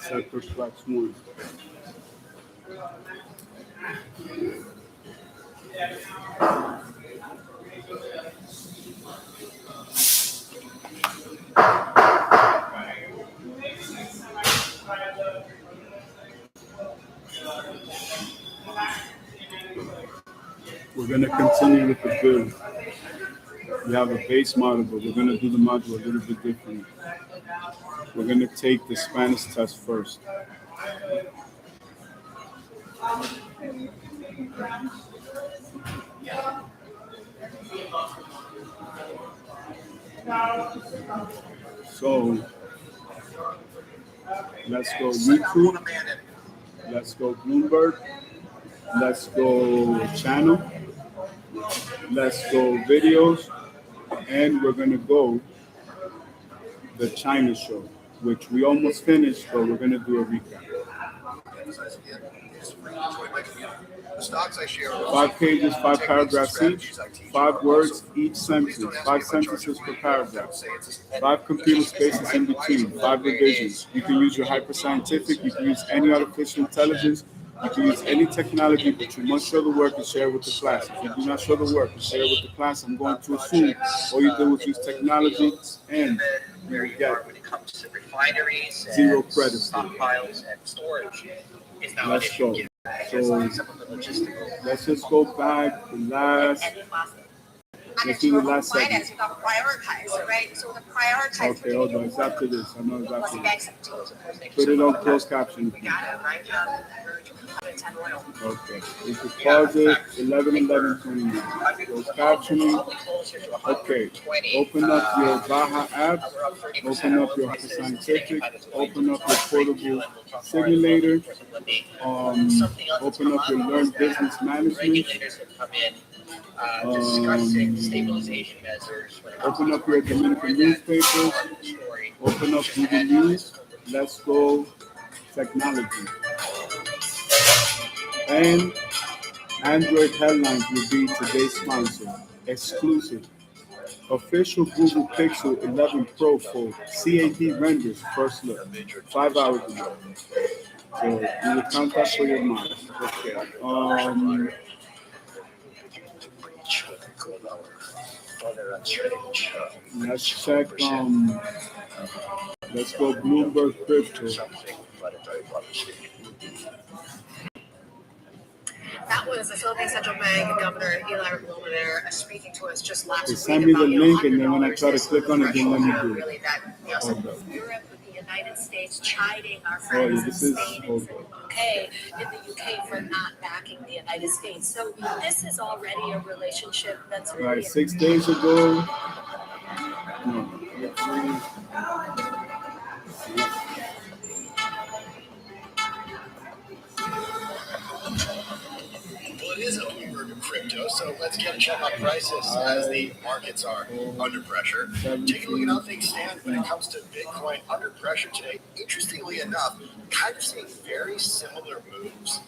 Sector Flex 1. We're going to continue with the build. We have a base model, but we're going to do the module a little bit differently. We're going to take the Spanish test first. So let's go YouTube. Let's go Bloomberg. Let's go channel. Let's go videos. And we're going to go the China show, which we almost finished, but we're going to do a recap. 5 pages, 5 paragraphs each, 5 words each sentence, 5 sentences per paragraph, 5 computer spaces in between, 5 revisions. You can use your hyperscientific, you can use any artificial intelligence, you can use any technology, but you must show the work and share it with the class. If you do not show the work and share it with the class, I'm going to assume all you do is use technology and you will get when it comes to refineries, 0 credits. Stockpiles and storage. Let's go. So let's just go back the last. Let's do the last segment. Right? So the prioritize. Okay, hold on. It's after this. I know it's after this. Put it on closed caption. Okay. We could pause it 11:29. Closed captioning. Okay. Open up your Baja app. Open up your Scientific. Open up your portable simulator. Open up your Learn Business Management. Discussing stabilization measures. Open up your Dominican newspapers. Open up Google News. Let's go technology. And Android headlines will be today's sponsor. Exclusive. Official Google Pixel 11 Pro Fold CAD renders first look 5 hours ago. So you will count that for your mind. Okay. Let's check. Let's go Bloomberg Crypto. That was the Philippine Central Bank Governor Eli Luminaire speaking to us just last week. Send me the link, and then when I try to click on it, then let me do it. Really, that Europe with the United States chiding our friends in Spain and the UK in the UK for not backing the United States. So this is already a relationship that's really. All right, 6 days ago. It is a Bloomberg of crypto, so let's get a check on prices as the markets are under pressure. Take a look at how things stand when it comes to Bitcoin under pressure today. Interestingly enough, kind of seeing very similar moves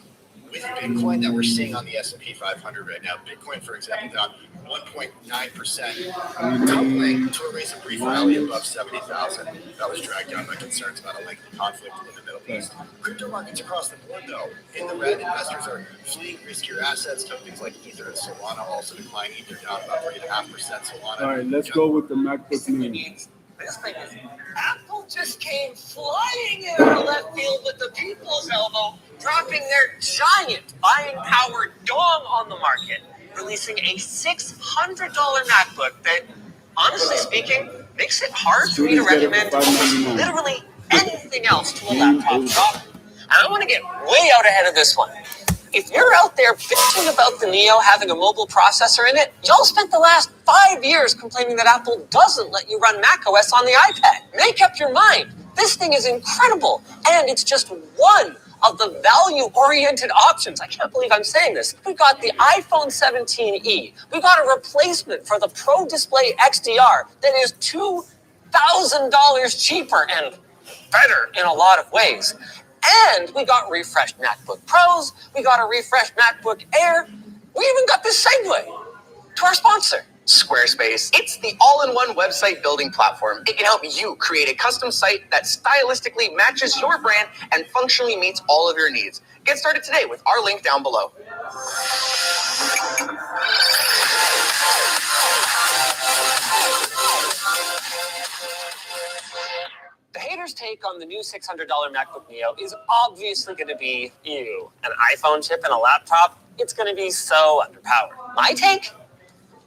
with Bitcoin that we're seeing on the S&P 500 right now. Bitcoin, for example, down 1.9%, tumbling to erase a brief rally above 70,000. That was dragged down by concerns about a lengthy conflict in the Middle East. Crypto markets across the board, though, in the red. Investors are fleeing riskier assets. Tokens like Ether and Solana also declining. Ether down about 3.5%. Solana. All right, let's go with the MacBook Mini. This thing is Apple just came flying in out of left field with the people's elbow, dropping their giant buying power dong on the market, releasing a $600 MacBook that, honestly speaking, makes it hard for me to recommend literally anything else to a laptop shop. And I want to get way out ahead of this one. If you're out there bitching about the Neo having a mobile processor in it, y'all spent the last 5 years complaining that Apple doesn't let you run macOS on the iPad. Make up your mind. This thing is incredible, and it's just one of the value-oriented options. I can't believe I'm saying this. We got the iPhone 17e. We got a replacement for the Pro Display XDR that is $2,000 cheaper and better in a lot of ways. And we got refreshed MacBook Pros. We got a refreshed MacBook Air. We even got this segue to our sponsor, Squarespace. It's the all-in-one website building platform. It can help you create a custom site that stylistically matches your brand and functionally meets all of your needs. Get started today with our link down below. The haters' take on the new $600 MacBook Neo is obviously going to be, ew, an iPhone chip and a laptop, it's going to be so underpowered. My take?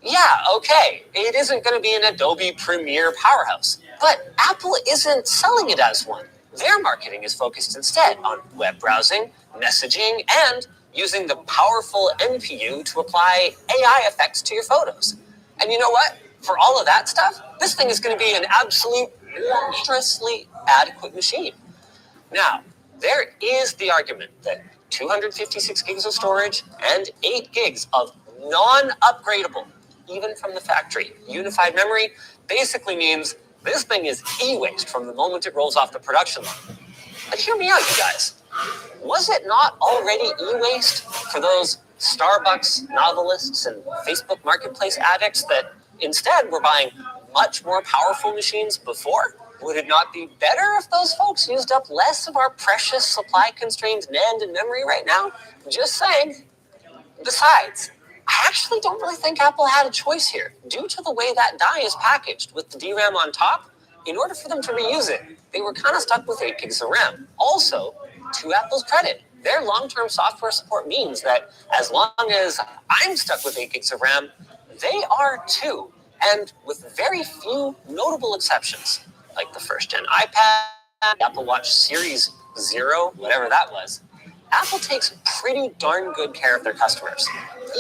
Yeah, okay, it isn't going to be an Adobe Premiere powerhouse, but Apple isn't selling it as one. Their marketing is focused instead on web browsing, messaging, and using the powerful NPU to apply AI effects to your photos. And you know what? For all of that stuff, this thing is going to be an absolute monstrously adequate machine. Now, there is the argument that 256 gigs of storage and 8 gigs of non-upgradable, even from the factory, unified memory basically means this thing is e-waste from the moment it rolls off the production line. But hear me out, you guys. Was it not already e-waste for those Starbucks novelists and Facebook marketplace addicts that instead were buying much more powerful machines before? Would it not be better if those folks used up less of our precious supply-constrained NAND and memory right now? Just saying. Besides, I actually don't really think Apple had a choice here. Due to the way that die is packaged with the DRAM on top, in order for them to reuse it, they were kind of stuck with 8 gigs of RAM. Also, to Apple's credit, their long-term software support means that as long as I'm stuck with 8 gigs of RAM, they are too. And with very few notable exceptions, like the first-gen iPad, Apple Watch Series 0, whatever that was, Apple takes pretty darn good care of their customers,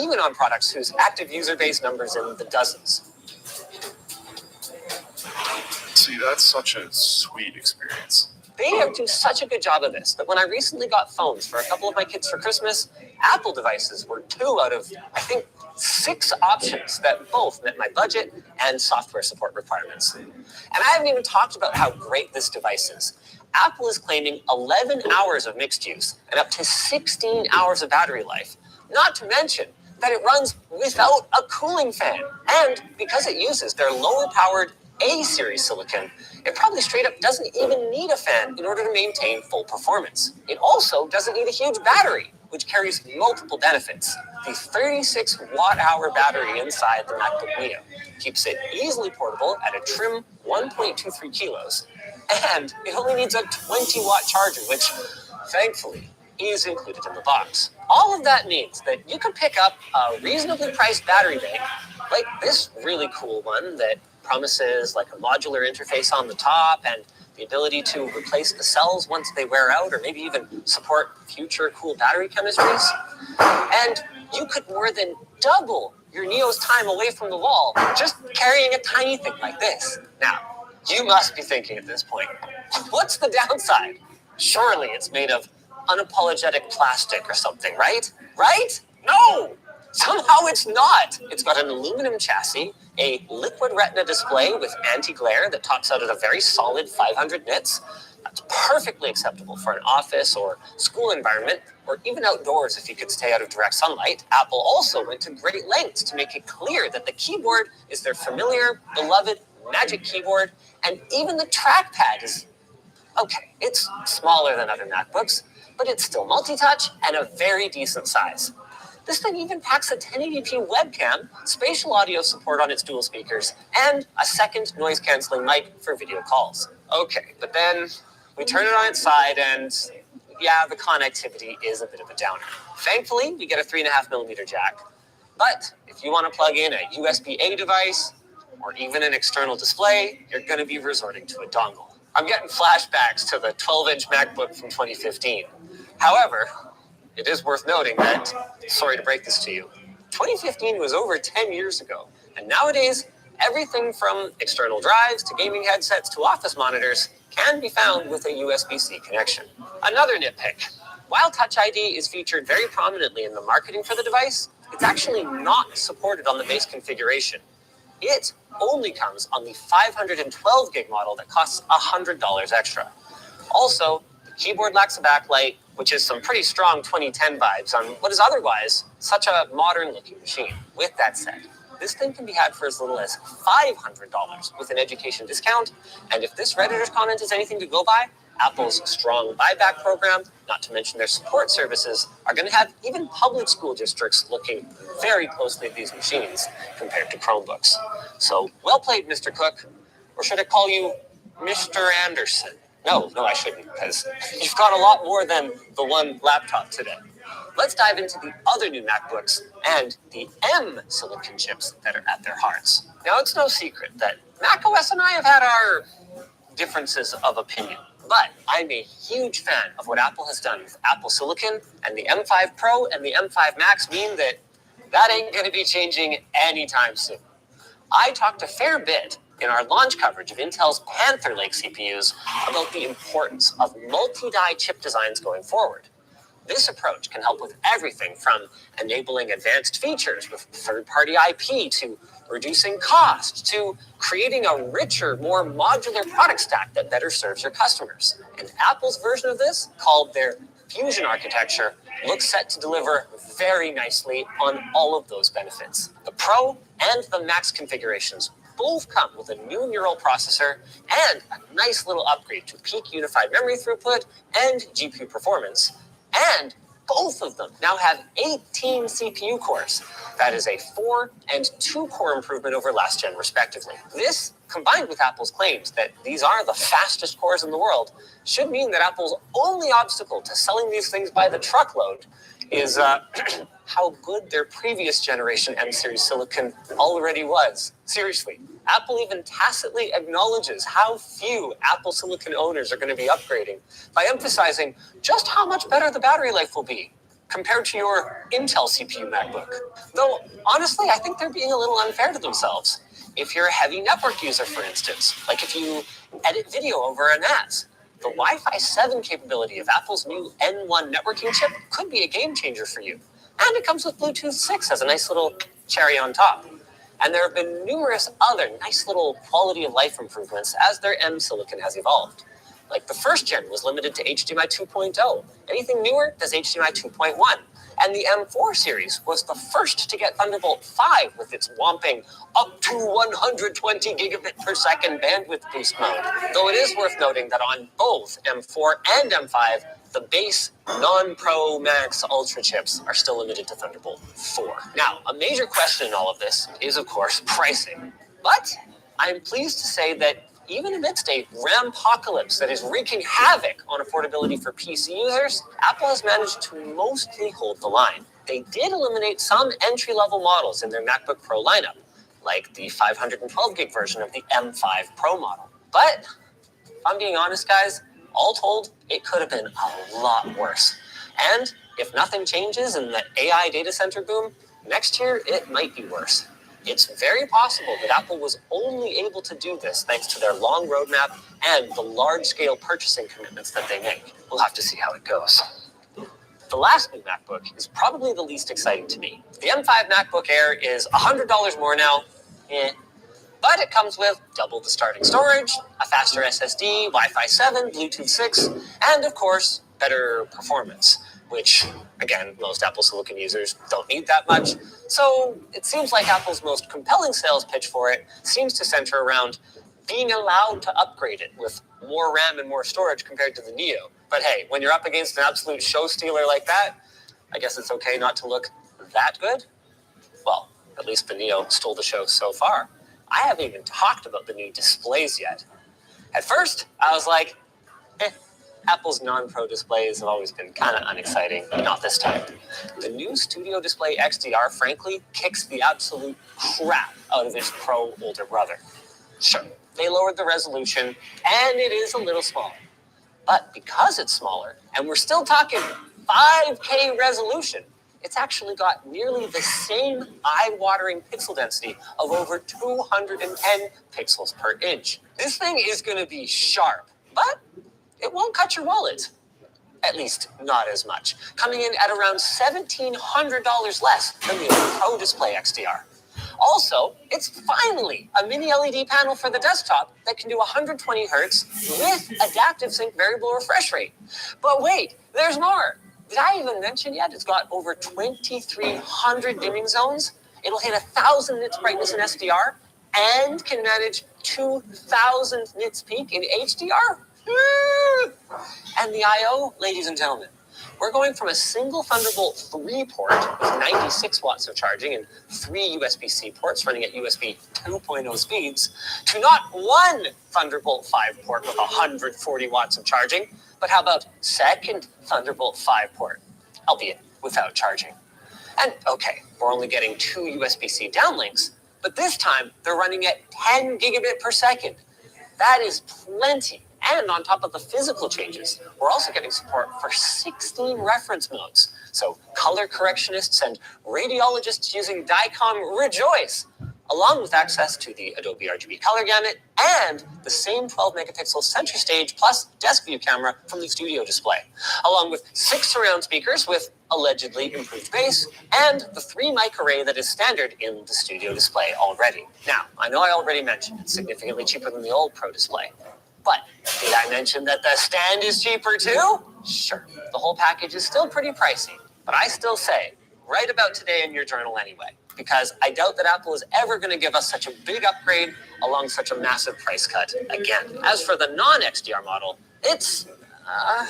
even on products whose active user base numbers in the dozens. See, that's such a sweet experience. They do such a good job of this that when I recently got phones for a couple of my kids for Christmas, Apple devices were 2 out of, I think, 6 options that both met my budget and software support requirements. And I haven't even talked about how great this device is. Apple is claiming 11 hours of mixed use and up to 16 hours of battery life, not to mention that it runs without a cooling fan. And because it uses their lower-powered A-series silicon, it probably straight up doesn't even need a fan in order to maintain full performance. It also doesn't need a huge battery, which carries multiple benefits. The 36 watt-hour battery inside the MacBook Neo keeps it easily portable at a trim 1.23 kilos, and it only needs a 20-watt charger, which, thankfully, is included in the box. All of that means that you can pick up a reasonably priced battery bank, like this really cool one that promises like a modular interface on the top and the ability to replace the cells once they wear out, or maybe even support future cool battery chemistries. And you could more than double your Neo's time away from the wall just carrying a tiny thing like this. Now, you must be thinking at this point, what's the downside? Surely it's made of unapologetic plastic or something, right? Right? No! Somehow it's not. It's got an aluminum chassis, a liquid retina display with anti-glare that tops out at a very solid 500 nits. That's perfectly acceptable for an office or school environment, or even outdoors if you could stay out of direct sunlight. Apple also went to great lengths to make it clear that the keyboard is their familiar, beloved Magic Keyboard, and even the trackpad is, okay, it's smaller than other MacBooks, but it's still multi-touch and a very decent size. This thing even packs a 1080p webcam, spatial audio support on its dual speakers, and a second noise-canceling mic for video calls. Okay, but then we turn it on its side and, yeah, the connectivity is a bit of a downer. Thankfully, we get a 3.5mm jack. But if you want to plug in a USB-A device, or even an external display, you're going to be resorting to a dongle. I'm getting flashbacks to the 12-inch MacBook from 2015. However, it is worth noting that, sorry to break this to you, 2015 was over 10 years ago, and nowadays, everything from external drives to gaming headsets to office monitors can be found with a USB-C connection. Another nitpick. While Touch ID is featured very prominently in the marketing for the device, it's actually not supported on the base configuration. It only comes on the 512 gig model that costs $100 extra. Also, the keyboard lacks a backlight, which is some pretty strong 2010 vibes on what is otherwise such a modern-looking machine. With that said, This thing can be had for as little as $500 with an education discount. And if this Redditor's comment is anything to go by, Apple's strong buyback program, not to mention their support services, are going to have even public school districts looking very closely at these machines compared to Chromebooks. So, well played, Mr. Cook. Or should I call you Mr. Anderson? No, I shouldn't, because you've got a lot more than the one laptop today. Let's dive into the other new MacBooks and the M silicon chips that are at their hearts. Now, it's no secret that macOS and I have had our differences of opinion, but I'm a huge fan of what Apple has done with Apple Silicon, and the M5 Pro and the M5 Max mean that ain't going to be changing anytime soon. I talked a fair bit in our launch coverage of Intel's Panther Lake CPUs about the importance of multi-die chip designs going forward. This approach can help with everything from enabling advanced features with third-party IP to reducing cost to creating a richer, more modular product stack that better serves your customers. And Apple's version of this, called their Fusion architecture, looks set to deliver very nicely on all of those benefits. The Pro and the Max configurations both come with a new neural processor and a nice little upgrade to peak unified memory throughput and GPU performance. And both of them now have 18 CPU cores. That is a 4 and 2 core improvement over last gen, respectively. This, combined with Apple's claims that these are the fastest cores in the world, should mean that Apple's only obstacle to selling these things by the truckload is how good their previous generation M-series silicon already was. Seriously, Apple even tacitly acknowledges how few Apple Silicon owners are going to be upgrading by emphasizing just how much better the battery life will be compared to your Intel CPU MacBook. Though, honestly, I think they're being a little unfair to themselves. If you're a heavy network user, for instance, like if you edit video over a NAS, the Wi-Fi 7 capability of Apple's new N1 networking chip could be a game changer for you. And it comes with Bluetooth 6 as a nice little cherry on top. And there have been numerous other nice little quality of life improvements as their M silicon has evolved. Like the first gen was limited to HDMI 2.0. Anything newer does HDMI 2.1. And the M4 series was the first to get Thunderbolt 5 with its whopping up to 120 gigabit per second bandwidth boost mode. Though it is worth noting that on both M4 and M5, the base non-Pro Max Ultra chips are still limited to Thunderbolt 4. Now, a major question in all of this is, of course, pricing. But I'm pleased to say that even amidst a RAM-apocalypse that is wreaking havoc on affordability for PC users, Apple has managed to mostly hold the line. They did eliminate some entry-level models in their MacBook Pro lineup, like the 512 gig version of the M5 Pro model. But, if I'm being honest, guys, all told, it could have been a lot worse. And if nothing changes in the AI data center boom, next year it might be worse. It's very possible that Apple was only able to do this thanks to their long roadmap and the large-scale purchasing commitments that they make. We'll have to see how it goes. The last new MacBook is probably the least exciting to me. The M5 MacBook Air is $100 more now. But it comes with double the starting storage, a faster SSD, Wi-Fi 7, Bluetooth 6, and of course, better performance, which, again, most Apple Silicon users don't need that much. So it seems like Apple's most compelling sales pitch for it seems to center around being allowed to upgrade it with more RAM and more storage compared to the Neo. But hey, when you're up against an absolute show stealer like that, I guess it's okay not to look that good. Well, at least the Neo stole the show so far. I haven't even talked about the new displays yet. At first, I was like, Apple's non-Pro displays have always been kind of unexciting, but not this time. The new Studio Display XDR, frankly, kicks the absolute crap out of its Pro older brother. Sure, they lowered the resolution, and it is a little smaller. But because it's smaller, and we're still talking 5K resolution, it's actually got nearly the same eye-watering pixel density of over 210 pixels per inch. This thing is going to be sharp, but it won't cut your wallet. At least, not as much. Coming in at around $1,700 less than the Pro Display XDR. Also, it's finally a mini LED panel for the desktop that can do 120 Hz with adaptive sync variable refresh rate. But wait, there's more. Did I even mention yet it's got over 2,300 dimming zones? It'll hit 1,000 nits brightness in SDR and can manage 2,000 nits peak in HDR. And the I/O, ladies and gentlemen, we're going from a single Thunderbolt 3 port with 96 watts of charging and 3 USB-C ports running at USB 2.0 speeds to not one Thunderbolt 5 port with 140 watts of charging, but how about second Thunderbolt 5 port, albeit without charging. And okay, we're only getting 2 USB-C downlinks, but this time they're running at 10 gigabit per second. That is plenty. And on top of the physical changes, we're also getting support for 16 reference modes. So color correctionists and radiologists using DICOM rejoice, along with access to the Adobe RGB color gamut and the same 12 megapixel center stage plus desk view camera from the studio display, along with 6 surround speakers with allegedly improved bass and the 3 mic array that is standard in the studio display already. Now, I know I already mentioned it's significantly cheaper than the old Pro display. But did I mention that the stand is cheaper too? Sure, the whole package is still pretty pricey, but I still say, write about today in your journal anyway, because I doubt that Apple is ever going to give us such a big upgrade along such a massive price cut again. As for the non-XDR model, it's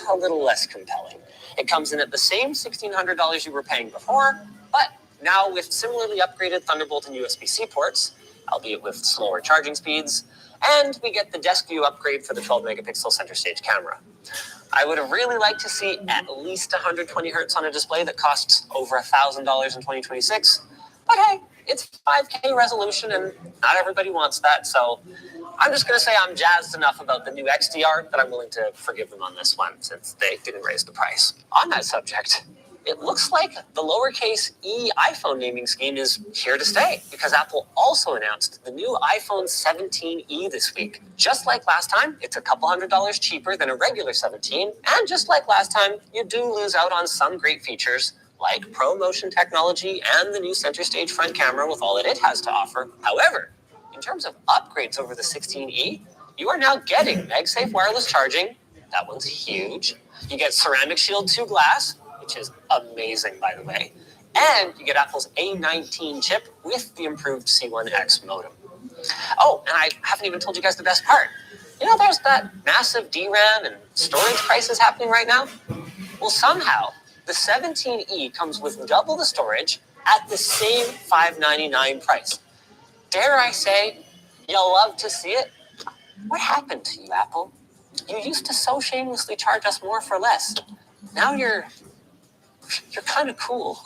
a little less compelling. It comes in at the same $1,600 you were paying before, but now with similarly upgraded Thunderbolt and USB-C ports, albeit with slower charging speeds, and we get the desk view upgrade for the 12 megapixel center stage camera. I would have really liked to see at least 120 hertz on a display that costs over $1,000 in 2026. But hey, it's 5K resolution and not everybody wants that. So I'm just going to say I'm jazzed enough about the new XDR that I'm willing to forgive them on this one since they didn't raise the price. On that subject, it looks like the lowercase e iPhone naming scheme is here to stay because Apple also announced the new iPhone 17e this week. Just like last time, it's a couple $100 cheaper than a regular 17. And just like last time, you do lose out on some great features like Pro Motion technology and the new center stage front camera with all that it has to offer. However, in terms of upgrades over the 16e, you are now getting MagSafe wireless charging. That one's huge. You get Ceramic Shield 2 glass, which is amazing, by the way. And you get Apple's A19 chip with the improved C1X modem. Oh, and I haven't even told you guys the best part. You know, there's that massive DRAM and storage crisis happening right now? Well, somehow, the 17e comes with double the storage at the same $599 price. Dare I say, you'll love to see it? What happened to you, Apple? You used to so shamelessly charge us more for less. Now you're kind of cool.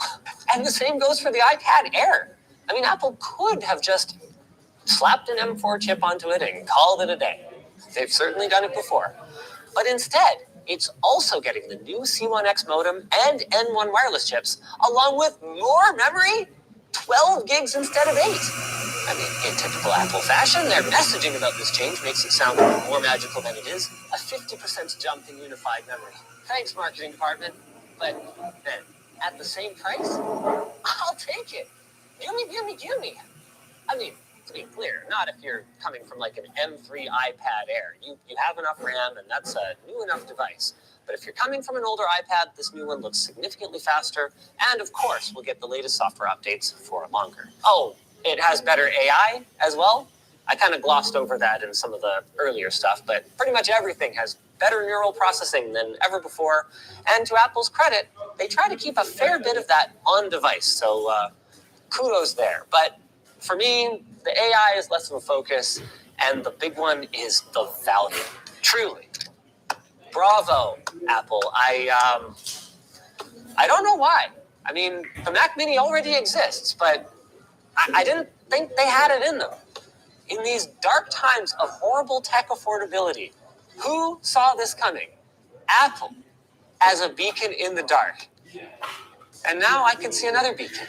And the same goes for the iPad Air. I mean, Apple could have just slapped an M4 chip onto it and called it a day. They've certainly done it before. But instead, it's also getting the new C1X modem and N1 wireless chips, along with more memory, 12 gigs instead of 8. I mean, in typical Apple fashion, their messaging about this change makes it sound more magical than it is. A 50% jump in unified memory. Thanks, marketing department. But then, at the same price, I'll take it. Gimme. I mean, to be clear, not if you're coming from like an M3 iPad Air. You have enough RAM, and that's a new enough device. But if you're coming from an older iPad, this new one looks significantly faster. And of course, we'll get the latest software updates for longer. Oh, it has better AI as well. I kind of glossed over that in some of the earlier stuff, but pretty much everything has better neural processing than ever before. And to Apple's credit, they try to keep a fair bit of that on device. So kudos there. But for me, the AI is less of a focus, and the big one is the value. Truly. Bravo, Apple. I don't know why. I mean, the Mac Mini already exists, but I didn't think they had it in them. In these dark times of horrible tech affordability, who saw this coming? Apple, as a beacon in the dark. And now I can see another beacon.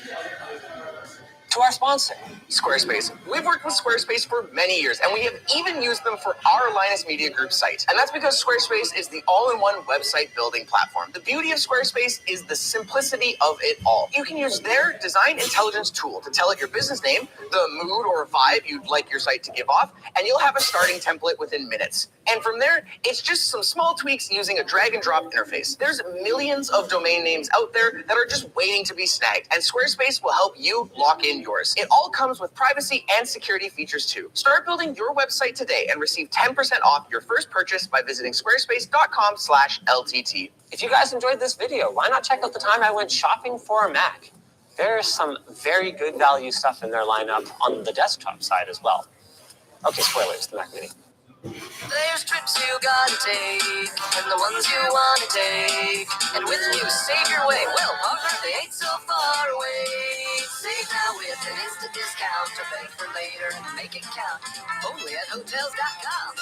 To our sponsor, Squarespace. We've worked with Squarespace for many years, and we have even used them for our Linus Media Group site. And that's because Squarespace is the all-in-one website building platform. The beauty of Squarespace is the simplicity of it all. You can use their design intelligence tool to tell it your business name, the mood or vibe you'd like your site to give off, and you'll have a starting template within minutes. And from there, it's just some small tweaks using a drag and drop interface. There's millions of domain names out there that are just waiting to be snagged, and Squarespace will help you lock in yours. It all comes with privacy and security features too. Start building your website today and receive 10% off your first purchase by visiting squarespace.com/LTT. If you guys enjoyed this video, why not check out the time I went shopping for a Mac? There's some very good value stuff in their lineup on the desktop side as well. Okay, spoilers, the Mac Mini. There's trips you gotta take, and the ones you wanna take. And with you, save your way. Well, partner, they ain't so far away. Save now with an instant discount to bank for later and make it count. Only at Hotels.com.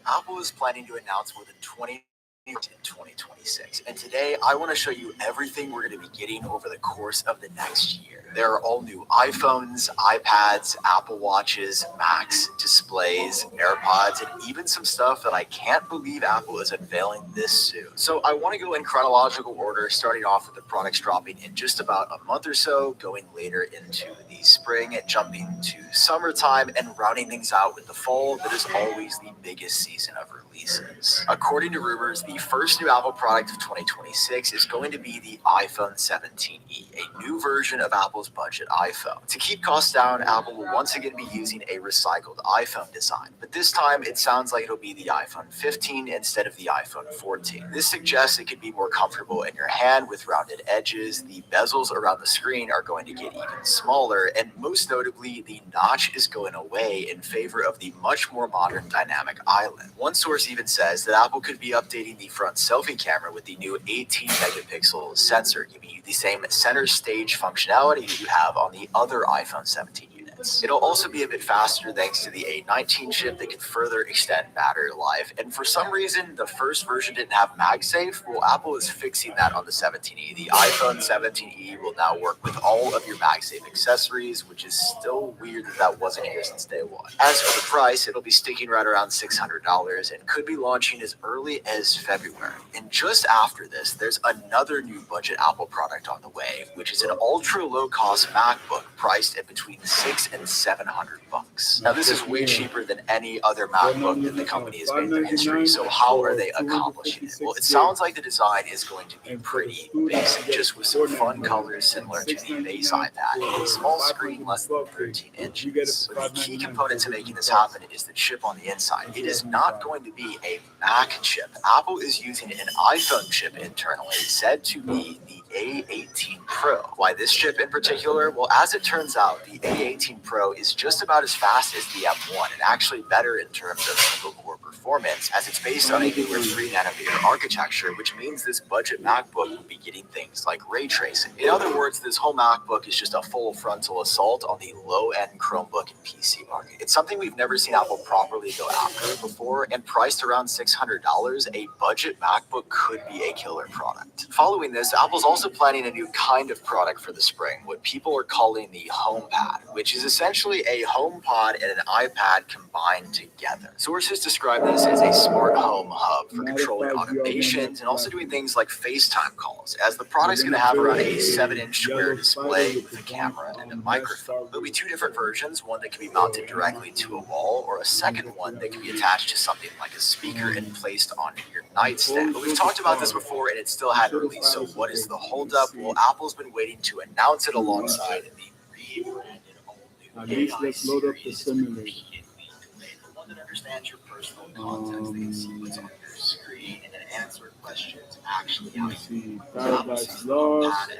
Apple is planning to announce more than 20 in 2026. And today I want to show you everything we're going to be getting over the course of the next year. There are all new iPhones, iPads, Apple Watches, Macs, displays, AirPods, and even some stuff that I can't believe Apple is unveiling this soon. So I want to go in chronological order, starting off with the products dropping in just about a month or so, going later into the spring, jumping to summertime, and rounding things out with the fall that is always the biggest season of releases. According to rumors, the first new Apple product of 2026 is going to be the iPhone 17e, a new version of Apple's budget iPhone. To keep costs down, Apple will once again be using a recycled iPhone design, but this time it sounds like it'll be the iPhone 15 instead of the iPhone 14. This suggests it could be more comfortable in your hand with rounded edges. The bezels around the screen are going to get even smaller, and most notably, the notch is going away in favor of the much more modern dynamic island. One source even says that Apple could be updating the front selfie camera with the new 18 megapixel sensor, giving you the same center stage functionality that you have on the other iPhone 17 units. It'll also be a bit faster thanks to the A19 chip that can further extend battery life. And for some reason, the first version didn't have MagSafe. Well, Apple is fixing that on the 17e. The iPhone 17e will now work with all of your MagSafe accessories, which is still weird that that wasn't here since day one. As for the price, it'll be sticking right around $600 and could be launching as early as February. And just after this, there's another new budget Apple product on the way, which is an ultra low-cost MacBook priced at between $600 and $700. Now, this is way cheaper than any other MacBook that the company has made in their history. So how are they accomplishing it? Well, it sounds like the design is going to be pretty basic, just with some fun colors similar to the base iPad and a small screen less than 13 inches. But the key component to making this happen is the chip on the inside. It is not going to be a Mac chip. Apple is using an iPhone chip internally, said to be the A18 Pro. Why this chip in particular? Well, as it turns out, the A18 Pro is just about as fast as the M1 and actually better in terms of single-core performance, as it's based on a newer 3-nanometer architecture, which means this budget MacBook will be getting things like ray tracing. In other words, this whole MacBook is just a full frontal assault on the low-end Chromebook and PC market. It's something we've never seen Apple properly go after before, and priced around $600, a budget MacBook could be a killer product. Following this, Apple's also planning a new kind of product for the spring, what people are calling the HomePad, which is essentially a HomePod and an iPad combined together. Sources describe this as a smart home hub for controlling automations and also doing things like FaceTime calls, as the product's going to have around a 7-inch square display with a camera and a microphone. There'll be two different versions, one that can be mounted directly to a wall, or a second one that can be attached to something like a speaker and placed on your nightstand. But we've talked about this before and it still hadn't released, so what is the holdup? Well, Apple's been waiting to announce it alongside the rebranded all-new At least let's load up the simulator. The one that understands your personal context, they can see what's on your screen and then answer questions actually how Let's see, Paradise Lost.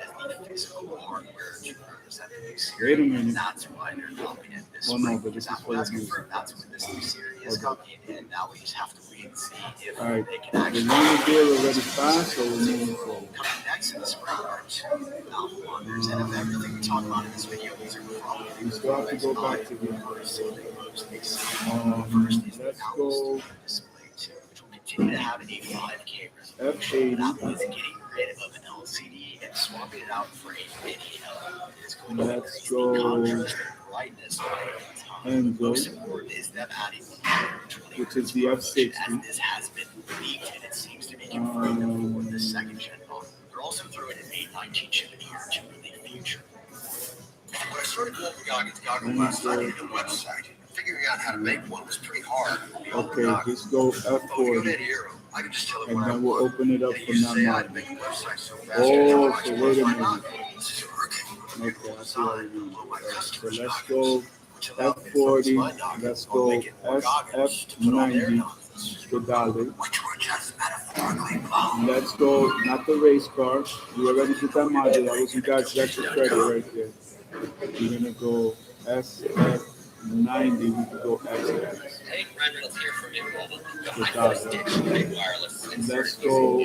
physical hardware to represent the new series. Wait a minute. That's why they're dropping it this Oh no, spring. but this is Apple for has the music. confirmed that's when this new series is coming, and now we just have to wait and see if Alright, they can we're actually going to do it already fast, or we're moving forward? coming next in the spring are two Apple wonders, and of everything we talk about in this video, these are probably We still have to go back to the first thing most exciting. let's go Display too, which will continue to have a 5K resolution. F80. Apple is getting rid of an LCD and swapping it out for a mini LED. It's going to Let's increase go the contrast and brightness by a ton. and go, Most important is them adding which is the F60. as this has been leaked and it seems to be confirmed for the second gen model. They're also throwing an A19 chip in here to really feature When I started Global Goggins Goggle Glass, I needed a website. Figuring out how to make one was pretty hard. Okay, just go F40. And then we'll open it up from that model. Oh, so wait a minute. Okay, I see what you mean. So let's go F40, let's go SF90, the dollar. Let's go, not the race car. We already did that module. That was you guys' extra credit right there. We're gonna go SF90, we can go XX. The dollar. Let's go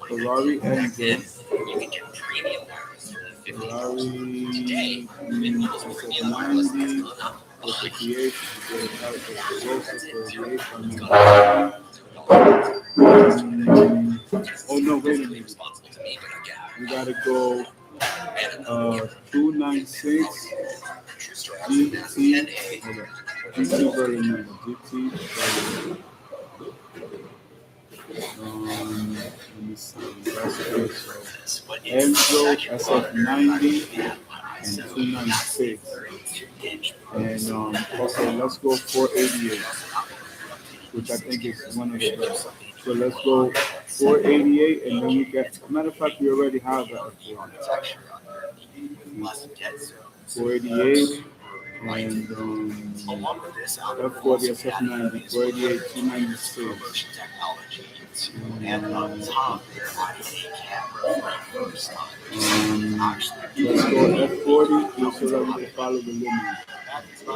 Ferrari Enzo. Ferrari 90 with the V8, oh no, wait a minute. We gotta go 296 GT. GT version. GT version. Let me see. That's good. So Enzo SF90 and 296. And okay, let's go 488, which I think is one of the best. So let's go 488, and then we get. Matter of fact, we already have that. 488. And F40, SF90, 488, 296. Let's go F40, just so that we can follow the lineage. Let's go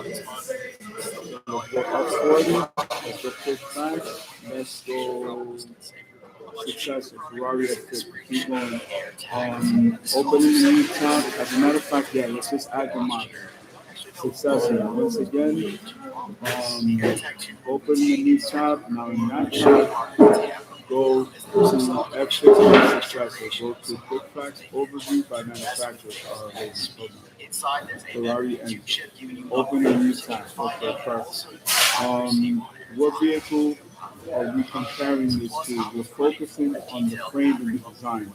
F40, let's go quick fast, let's go successor, Ferrari F50, keep going. Opening the new tab, as a matter of fact, yeah, let's just add the model. Successor, once again, open the new tab, now in that tab, go to F50 successor, go to quick facts overview by manufacturer, Ferrari engine, open a new tab, okay, perfect. What vehicle are we comparing this to? We're focusing on the frame and the design.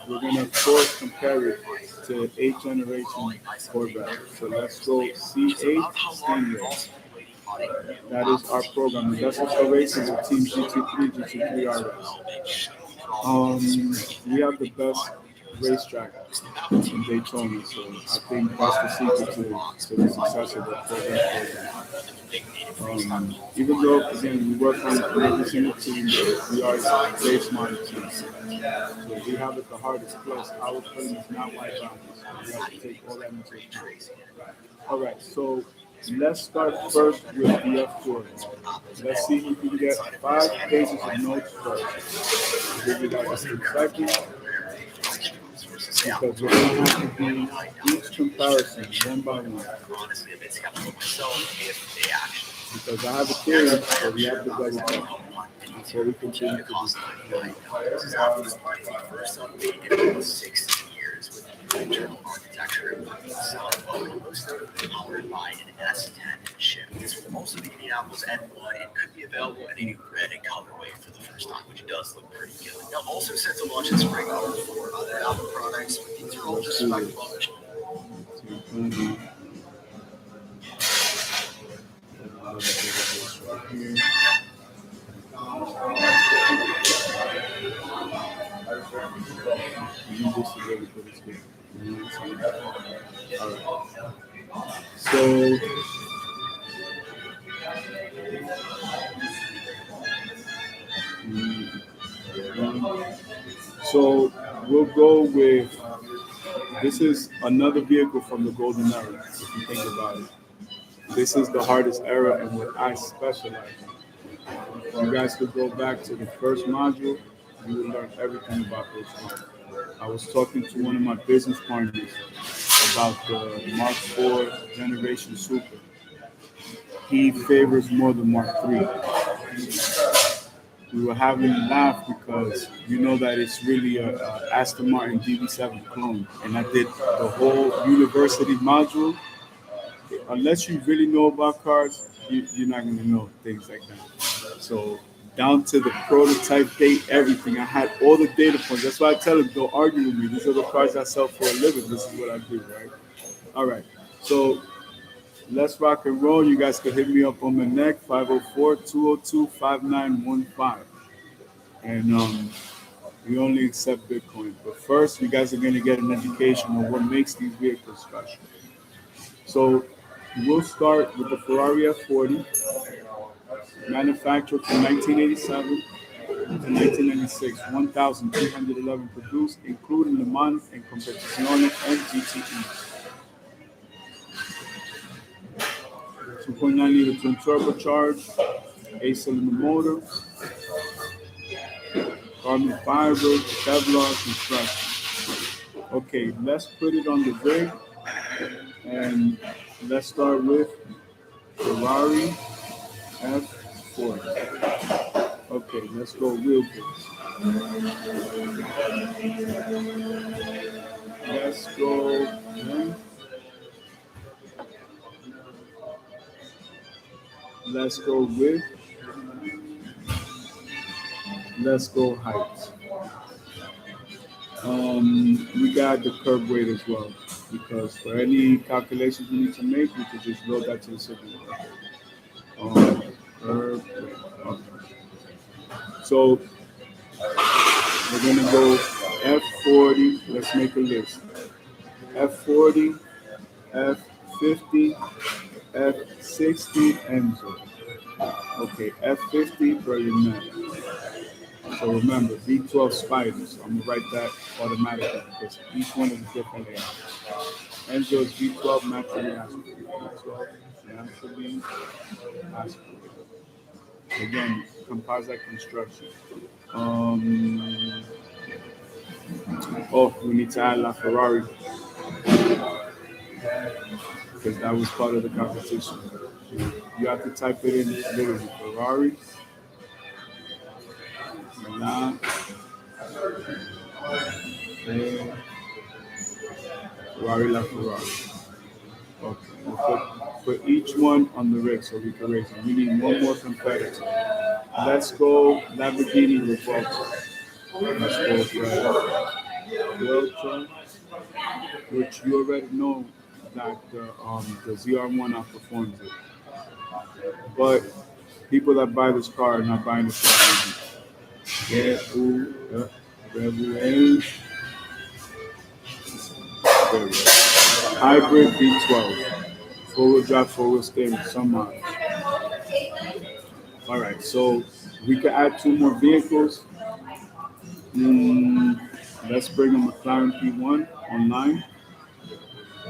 We're going to, of course, compare it to 8th generation Corvette. So let's go C8 Stingray. That is our program. That's also racing with Team GT3, GT3 RS. We have the best racetrack in Daytona, so I think that's the secret to the success of the program. Even though, again, we work on every single team, we are a race model team. So we have it the hardest, plus our plane is not wide boundaries. We have to take all that into account. All right, so let's start first with the F4. Let's see if we can get 5 pages of notes first. I'll give you that just a second. Because we're going to have to do each comparison one by one. Because I have a theory, so we have to double check. So we continue to do. This is how this first updated in 6 years with internal architecture. Most notably powered by an S10 chip. This will also be Indianapolis N1. It could be available in a new red colorway for the first time, which does look pretty good. Now, also set to launch in spring for other Apple products. These are all just spec launch. So we'll go with, this is another vehicle from the golden era, if you think about it. This is the hardest era and what I specialize in. You guys could go back to the first module, you will learn everything about this one. I was talking to one of my business partners about the Mark IV Generation Super. He favors more the Mark III. We were having a laugh because you know that it's really a Aston Martin DB7 clone. And I did the whole university module. Unless you really know about cars, you're not going to know things like that. So down to the prototype date, everything. I had all the data points. That's why I tell them, don't argue with me. These are the cars I sell for a living. This is what I do, right? All right. So let's rock and roll. You guys can hit me up on the neck, 504-202-5915. And we only accept Bitcoin. But first, you guys are going to get an education on what makes these vehicles special. So we'll start with the Ferrari F40, manufactured from 1987 to 1996, 1,311 produced, including Le Mans and Competizione and GTE. 2.9 liter twin turbocharged, 8-cylinder motor, carbon fiber, Kevlar construction. Okay, let's put it on the rig, and let's start with Ferrari F40. Okay, let's go real quick. Let's go. Let's go with. Let's go height. We got the curb weight as well, because for any calculations we need to make, we could just load that to the simulator. Curb weight. Okay. So we're gonna go F40. Let's make a list. F40, F50, F60, Enzo. Okay, F50, Brilliant Man. So remember, V12 spiders. I'm gonna write that automatically because each one is a different layout. Enzo is V12 naturally aspirated. V12 naturally aspirated. Again, composite construction. Oh, we need to add La Ferrari because that was part of the competition. You have to type it in literally Ferrari. La Ferrari, La Ferrari. Okay, we'll put each one on the rig so we can raise them. We need one more competitor. Let's go Lamborghini Revolta. Let's go Revolta, which you already know that the ZR1 outperforms it. But people that buy this car are not buying it for that reason. Hybrid V12. Four-wheel drive, four-wheel steering, some models. All right, so we can add two more vehicles. Let's bring a McLaren P1 online.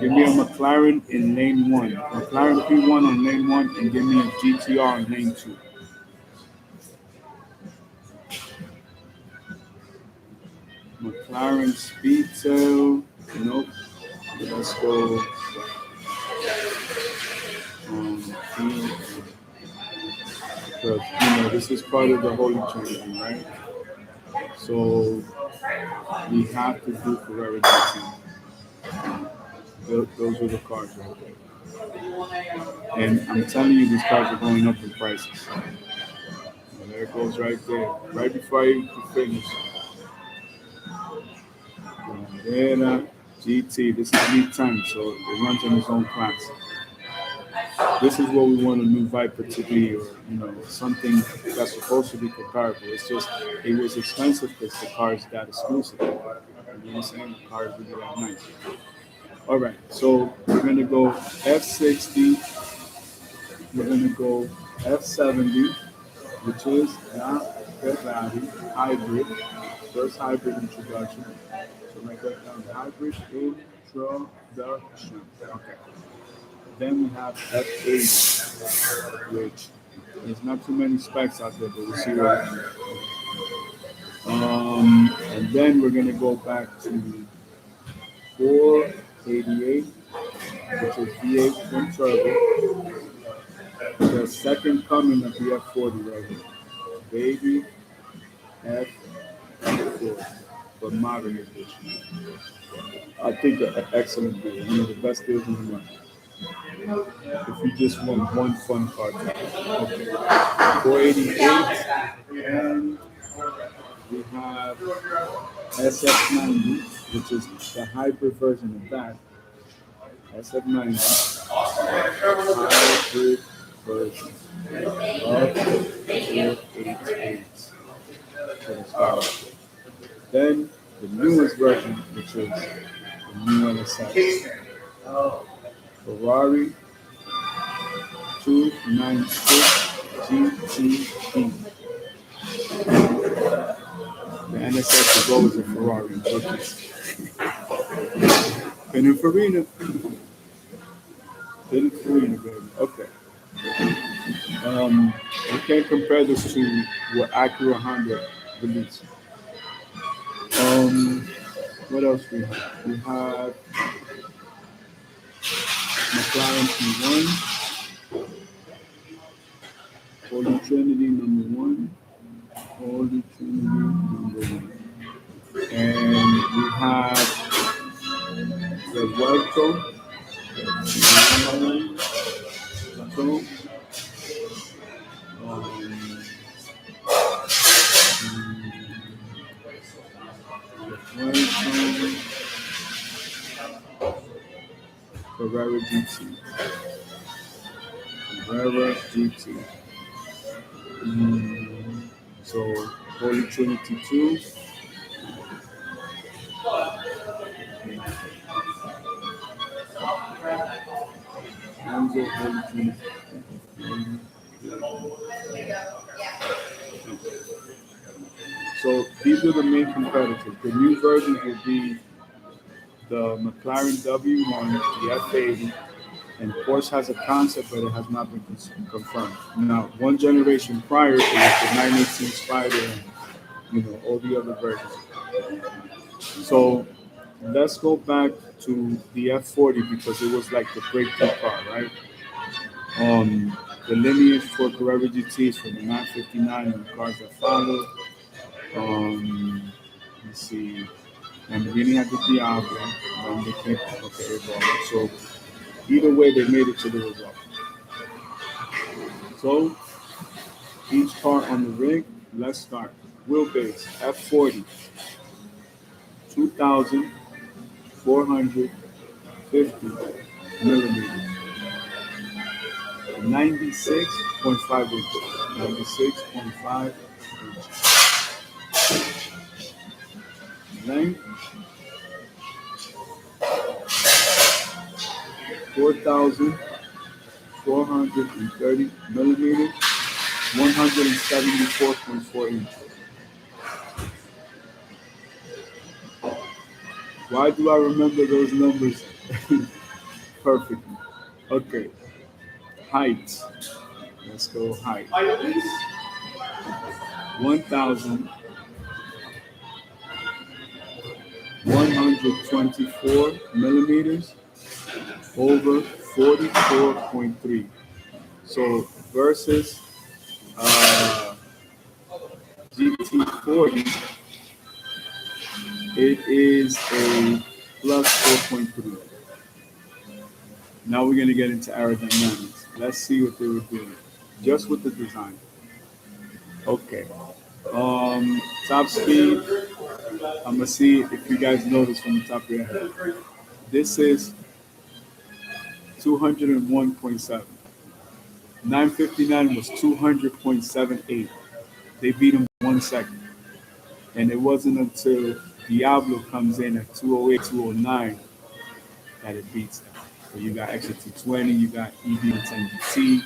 Give me a McLaren in lane 1. McLaren P1 on lane 1, and give me a GTR on lane 2. McLaren Speedtail. Nope. Let's go. Because this is part of the Holy Trinity, right? So we have to do Ferrari GT. Those are the cars right there. And I'm telling you, these cars are going up in prices. And there it goes right there. Right before I even finish. Bandera GT. This is V10, so it runs in its own class. This is what we want a new Viper to be, or something that's supposed to be comparable. It's just it was expensive because the car is that exclusive. You know what I'm saying? The car is really that nice. All right, so we're gonna go F60. We're gonna go F70, which is not Ferrari hybrid. First hybrid introduction. So write that down. Hybrid introduction. Okay. Then we have F80, which there's not too many specs out there, but we'll see what happens. And then we're gonna go back to 488, which is V8 twin turbo. The second coming of the F40 right here. Baby F40, but modern edition. I think an excellent deal, one of the best deals in the market. If you just want one fun car type. Okay. 488, and we have SF90, which is the hybrid version of that. SF90 hybrid version of 488 for the scholarship. Then the newest version, which is the new NSX Ferrari 296 GTE. The NSX is always a Ferrari in Turkey. Pininfarina. Pininfarina, baby. Okay. We can't compare this to what Acura Honda released. What else we have? We have McLaren P1, Holy Trinity number 1, Holy Trinity number 1. And we have the Welco, Carrera GT. Carrera GT. So, Holy Trinity 2. Angel Holy Trinity. So, these are the main competitors. The new versions will be the McLaren W1, the F80, and Porsche has a concept, but it has not been confirmed. Now, one generation prior, it was the 918 Spider and all the other versions. So let's go back to the F40 because it was like the breakthrough car, right? The lineage for Carrera GTs from the 959 and the cars that followed. Let's see. And the beginning had the Diablo, and they came Evolve. So either way, they made it to the result. So each car on the rig, let's start. Wheelbase F40, 2,450 millimeters, 96.5 inches. 96.5 inches. Length 4,430 millimeters, 174.4 inches. Why do I remember those numbers perfectly? Okay. Height. Let's go height. 1,124 millimeters over 44.3. So versus GT40, it is a plus 4.3. Now we're going to get into aerodynamics. Let's see what they were doing just with the design. Okay. Top speed. I'm going to see if you guys notice from the top of your head. This is 201.7. 959 was 200.78. They beat him 1 second. And it wasn't until Diablo comes in at 208, 209 that it beats them. So you got extra 220, you got EB10GT,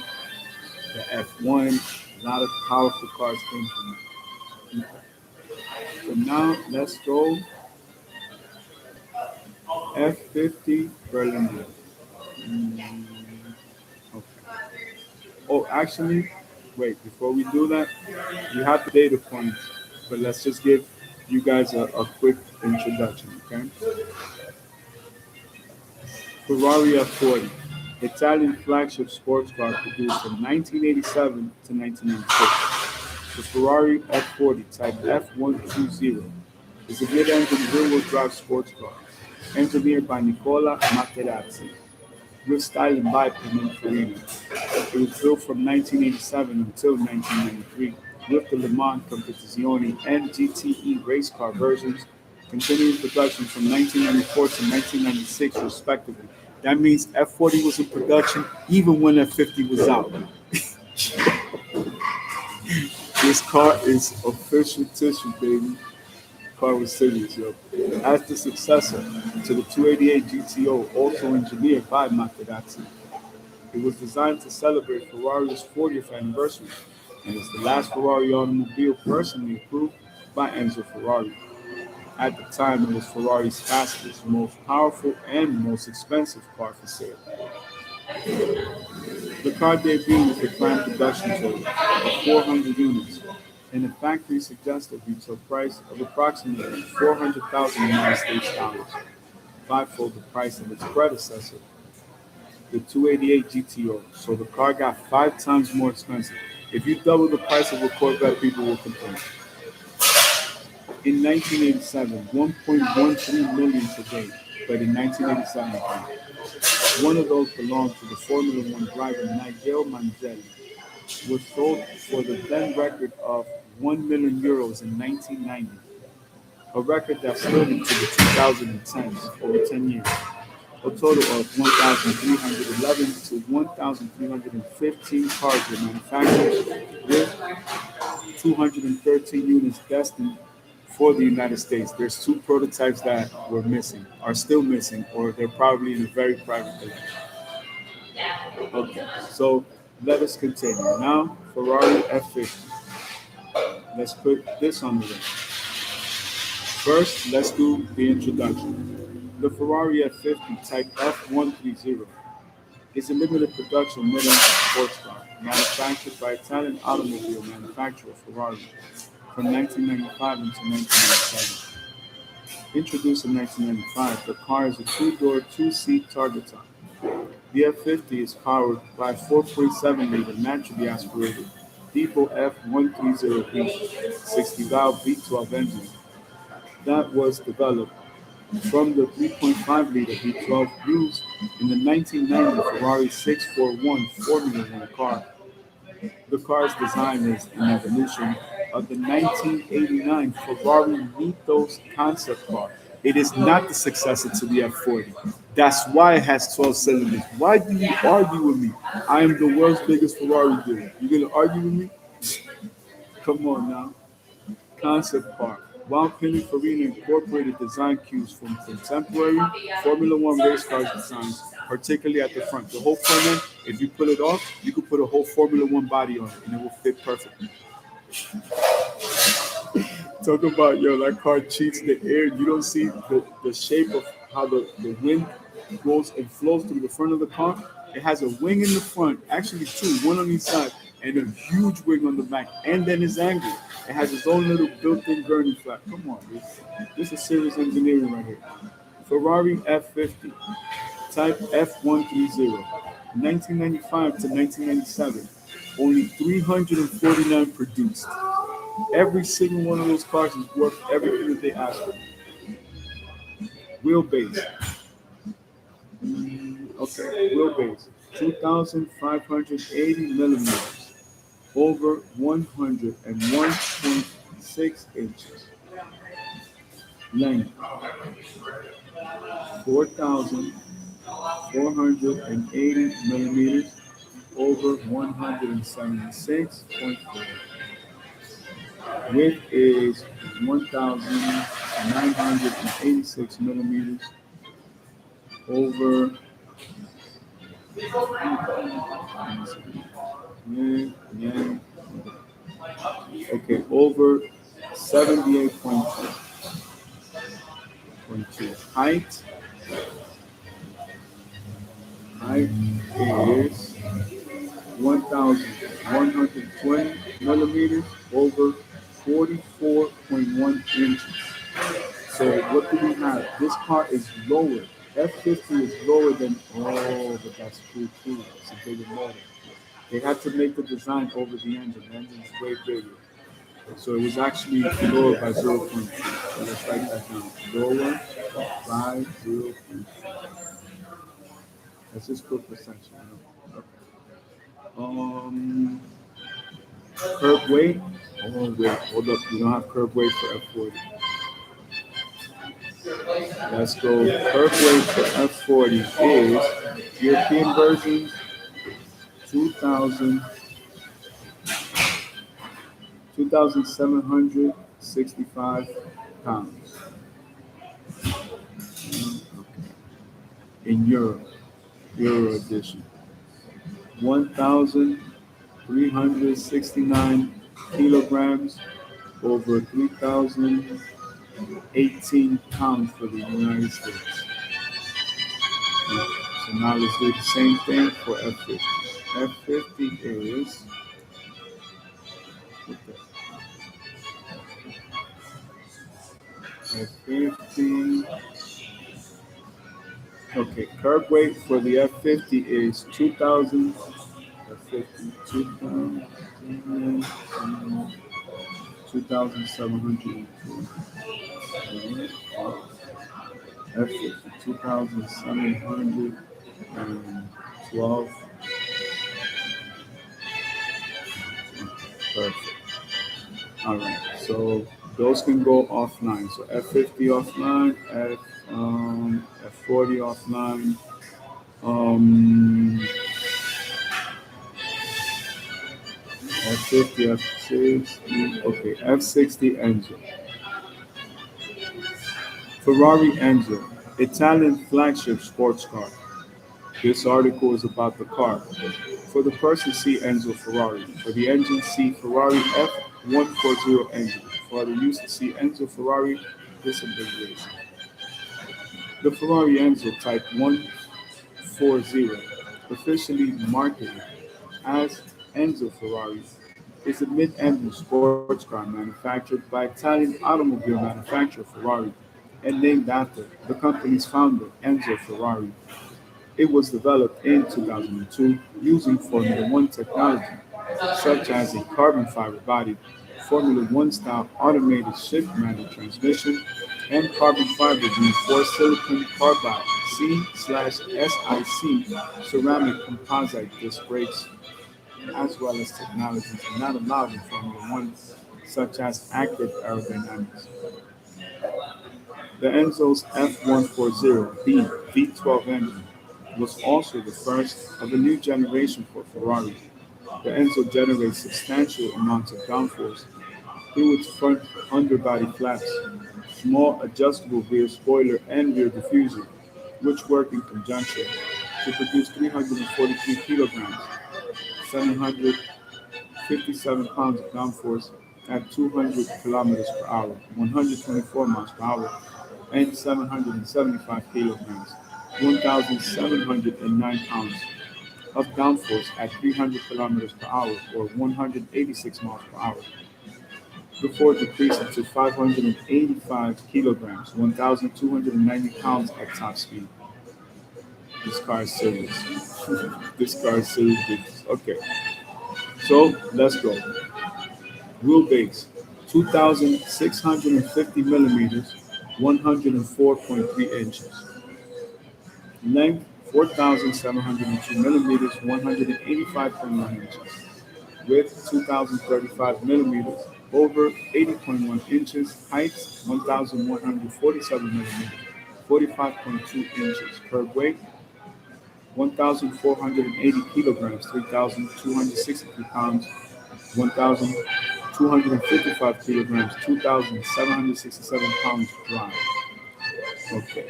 the F1. A lot of powerful cars came from that. Okay. So now let's go F50 Berlin. Okay. Oh, actually, wait, before we do that, you have the data points, but let's just give you guys a quick introduction, okay? Ferrari F40, Italian flagship sports car produced from 1987 to 1996. The Ferrari F40 Type F120 is a mid-engine rear-wheel drive sports car, engineered by Nicola Materazzi, with styling by Pininfarina. It was built from 1987 until 1993, with the Le Mans Competizione and GTE race car versions continuing production from 1994 to 1996 respectively. That means F40 was in production even when F50 was out. This car is official tissue, baby. Car was serious, yo. As the successor to the 288 GTO, also engineered by Maserati, it was designed to celebrate Ferrari's 40th anniversary and is the last Ferrari automobile personally approved by Enzo Ferrari. At the time, it was Ferrari's fastest, most powerful, and most expensive car for sale. The car debuted with a planned production total of 400 units and a factory suggested retail price of approximately 400,000 United States dollars, fivefold the price of its predecessor, the 288 GTO. So the car got 5 times more expensive. If you double the price of a Corvette, people will complain. In 1987, 1.13 million today, but in 1987, one of those belonged to the Formula One driver Nigel Mansell, was sold for the then record of 1 million euros in 1990, a record that stood into the 2010s, over 10 years. A total of 1,311 to 1,315 cars were manufactured, with 213 units destined for the United States. There's 2 prototypes that were missing, are still missing, or they're probably in a very private collection. Okay, so let us continue. Now, Ferrari F50. Let's put this on the list. First, let's do the introduction. The Ferrari F50 Type F130 is a limited production mid-engine sports car manufactured by Italian automobile manufacturer Ferrari from 1995 until 1997. Introduced in 1995, the car is a two-door, two-seat target top. The F50 is powered by 4.7-liter naturally aspirated Depot F130B 60-valve V12 engine that was developed from the 3.5-liter V12 used in the 1990 Ferrari 641 Formula One car. The car's design is an evolution of the 1989 Ferrari Mythos concept car. It is not the successor to the F40. That's why it has 12 cylinders. Why do you argue with me? I am the world's biggest Ferrari dealer. You gonna argue with me? Come on now. Concept car. While Pininfarina incorporated design cues from contemporary Formula One race cars designs, particularly at the front. The whole front end, if you pull it off, you could put a whole Formula One body on it and it will fit perfectly. Talk about, yo, that car cheats the air. You don't see the shape of how the wind goes and flows through the front of the car. It has a wing in the front, actually 2, one on each side, and a huge wing on the back, and then it's angled. It has its own little built-in gurney flap. Come on, this is serious engineering right here. Ferrari F50, Type F130, 1995 to 1997, only 349 produced. Every single one of those cars is worth everything that they ask for. Wheelbase. Okay, wheelbase. 2,580 millimeters. Over 101.6 inches. Length. 4,480 millimeters. Over 176.4. Width is 1,986 millimeters over over 78.2. Height is 1,120 millimeters over 44.1 inches. So what do we have? This car is lower. F50 is lower than, but that's cool. It's a bigger motor. They had to make the design over the engine. The engine is way bigger. So it was actually lower by 0.2. So let's write that down. Lower by 0.2. That's just quick percentage. Okay. Curb weight. Oh wait, hold up. You don't have curb weight for F40. Let's go. Curve weight for F40 is European version 2,000, 2,765 pounds. In Europe, Euro edition. 1,369 kilograms, over 3,018 pounds for the United States. So now let's do the same thing for F50. F50 is F50. Okay, curb weight for the F50 is 2,000. F50, 2,702. F50, 2,712. Perfect. All right, so those can go offline. So F50 offline, F40 offline. Um, F50, F60, okay, F60 engine. Ferrari Enzo, Italian flagship sports car. This article is about the car. For the person, see Enzo Ferrari. For the engine, see Ferrari F140 engine. For the use, see Enzo Ferrari. This abbreviation. The Ferrari Enzo Type 140, officially marketed as Enzo Ferrari, is a mid-engine sports car manufactured by Italian automobile manufacturer Ferrari and named after the company's founder, Enzo Ferrari. It was developed in 2002 using Formula One technology, such as a carbon fiber body, Formula One style automated shift manual transmission, and carbon fiber reinforced silicon carbide C/SiC ceramic composite disc brakes, as well as technologies not allowed in Formula One, such as active aerodynamics. The Enzo's F140B V12 engine was also the first of a new generation for Ferrari. The Enzo generates substantial amounts of downforce through its front underbody flaps, small adjustable rear spoiler and rear diffuser, which work in conjunction to produce 343 kilograms, 757 pounds of downforce at 200 kilometers per hour, 124 miles per hour, and 775 kilograms, 1,709 pounds of downforce at 300 kilometers per hour or 186 miles per hour, before decreasing to 585 kilograms, 1,290 pounds at top speed. This car is serious. This car is serious business. Okay, so let's go. Wheelbase, 2,650 millimeters, 104.3 inches. Length, 4,702 millimeters, 185.1 inches. Width, 2,035 millimeters, over 80.1 inches. Height, 1,147 millimeters, 45.2 inches. Curb weight, 1,480 kilograms, 3,263 pounds, 1,255 kilograms, 2,767 pounds dry. Okay.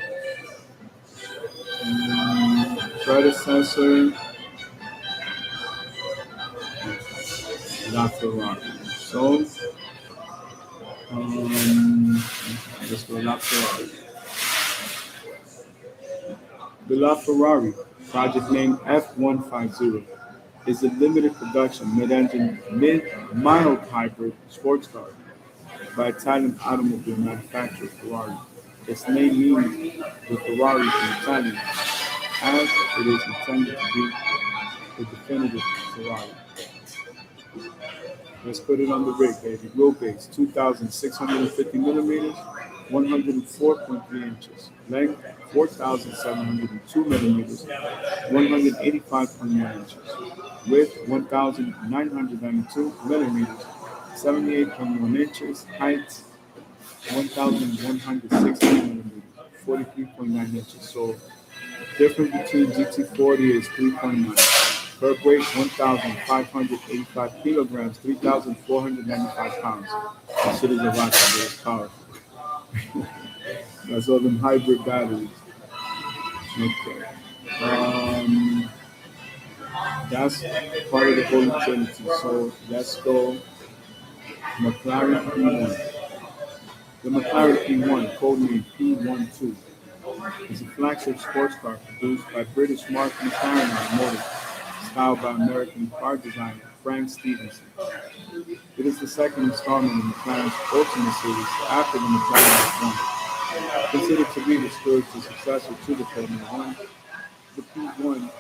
Predecessor, LaFerrari. So, let's go LaFerrari. The LaFerrari, project name F150, is a limited production mid-engine, mid-mild hybrid sports car by Italian automobile manufacturer Ferrari. Its name means the Ferrari in Italian, as it is intended to be the definitive Ferrari. Let's put it on the rig, baby. Wheelbase, 2,650 millimeters, 104.3 inches. Length, 4,702 millimeters, 185.1 inches. Width, 1,992 millimeters, 78.1 inches. Height, 1,160 millimeters, 43.9 inches. So difference between GT40 is 3.9. Curb weight 1,585 kilograms, 3,495 pounds. That shit is a rocket, but it's powerful. That's all them hybrid batteries. Okay. That's part of the Holy Trinity. So let's go McLaren P1. The McLaren P1, codename P12, is a flagship sports car produced by British Mark McLaren Automotive, styled by American car designer Frank Stevenson. It is the second installment in McLaren's Ultimate series after the McLaren F1. Considered to be the spiritual successor to the Formula One, the P1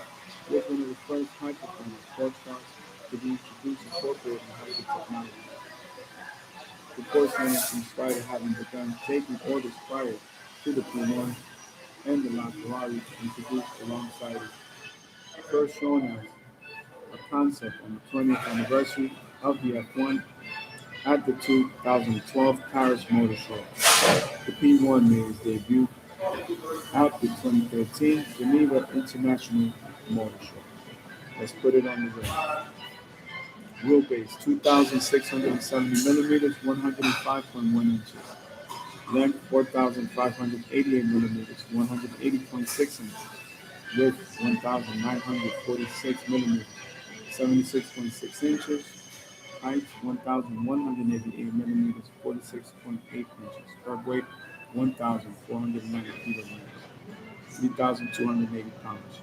was one of the first high-performance sports cars to be introduced incorporating hybrid technology. The Porsche name seems prior having begun taking orders prior to the P1 and the LaFerrari introduced alongside it, first shown as a concept on the 20th anniversary of the F1 at the 2012 Paris Motor Show. The P1 made its debut at the 2013 Geneva International Motor Show. Let's put it on the road. Wheelbase 2,670 millimeters, 105.1 inches. Length 4,588 millimeters, 180.6 inches. Width 1,946 millimeters, 76.6 inches. Height 1,188 millimeters, 46.8 inches. Curb weight 1,490 kilograms, 3,280 pounds.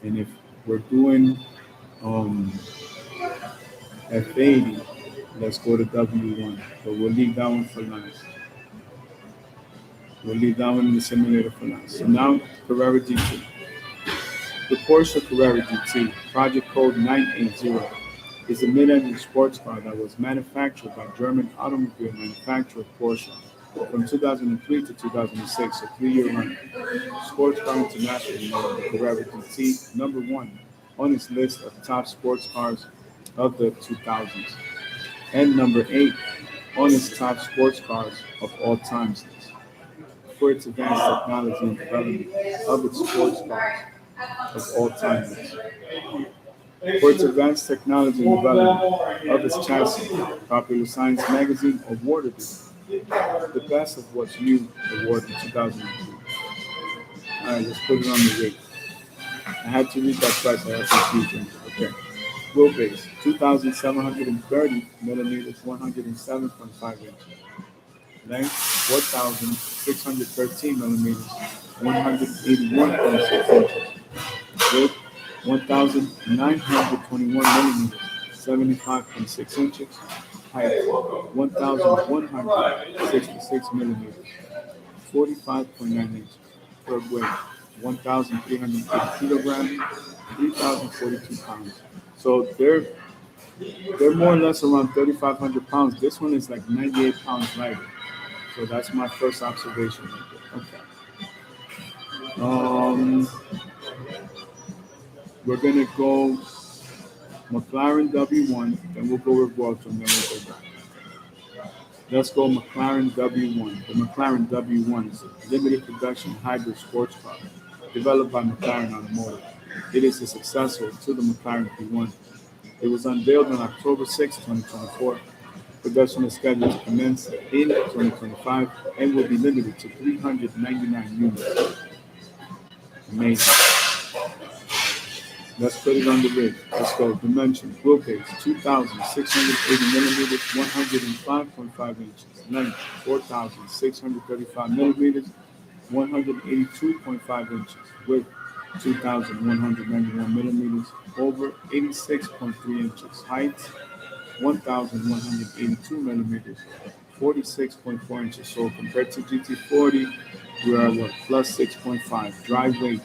And if we're doing F80, let's go to W1. But we'll leave that one for last. We'll leave that one in the simulator for last. So now, Carrera GT. The Porsche Carrera GT, project code 980, is a mid-engine sports car that was manufactured by German automobile manufacturer Porsche from 2003 to 2006, a 3-year run. Sports Car International named the Carrera GT number 1 on its list of top sports cars of the 2000s, and number 8 on its top sports cars of all times list for its advanced technology and development of its sports cars of all time list. For its advanced technology and development of its chassis, Popular Science magazine awarded it the Best of What's New award in 2002. Alright, let's put it on the rate. I had to read that twice, I have confusion. Okay. Wheelbase, 2,730 millimeters, 107.5 inches. Length, 4,613 millimeters, 181.6 inches. Width, 1,921 millimeters, 75.6 inches. Height, 1,166 millimeters, 45.9 inches. Curb weight, 1,380 kilograms, 3,042 pounds. So they're more or less around 3,500 pounds. This one is like 98 pounds lighter. So that's my first observation right there. Okay. We're gonna go McLaren W1, then we'll go with Vuelta, and then we'll go back. Let's go McLaren W1. The McLaren W1 is a limited production hybrid sports car developed by McLaren Automotive. It is the successor to the McLaren P1. It was unveiled on October 6, 2024. Production is scheduled to commence in 2025 and will be limited to 399 units. Amazing. Let's put it on the rig. Let's go. Dimensions. Wheelbase 2,680 millimeters, 105.5 inches. Length 4,635 millimeters, 182.5 inches. Width 2,191 millimeters, over 86.3 inches. Height 1,182 millimeters, 46.4 inches. So compared to GT40, we are what? Plus 6.5. Dry weight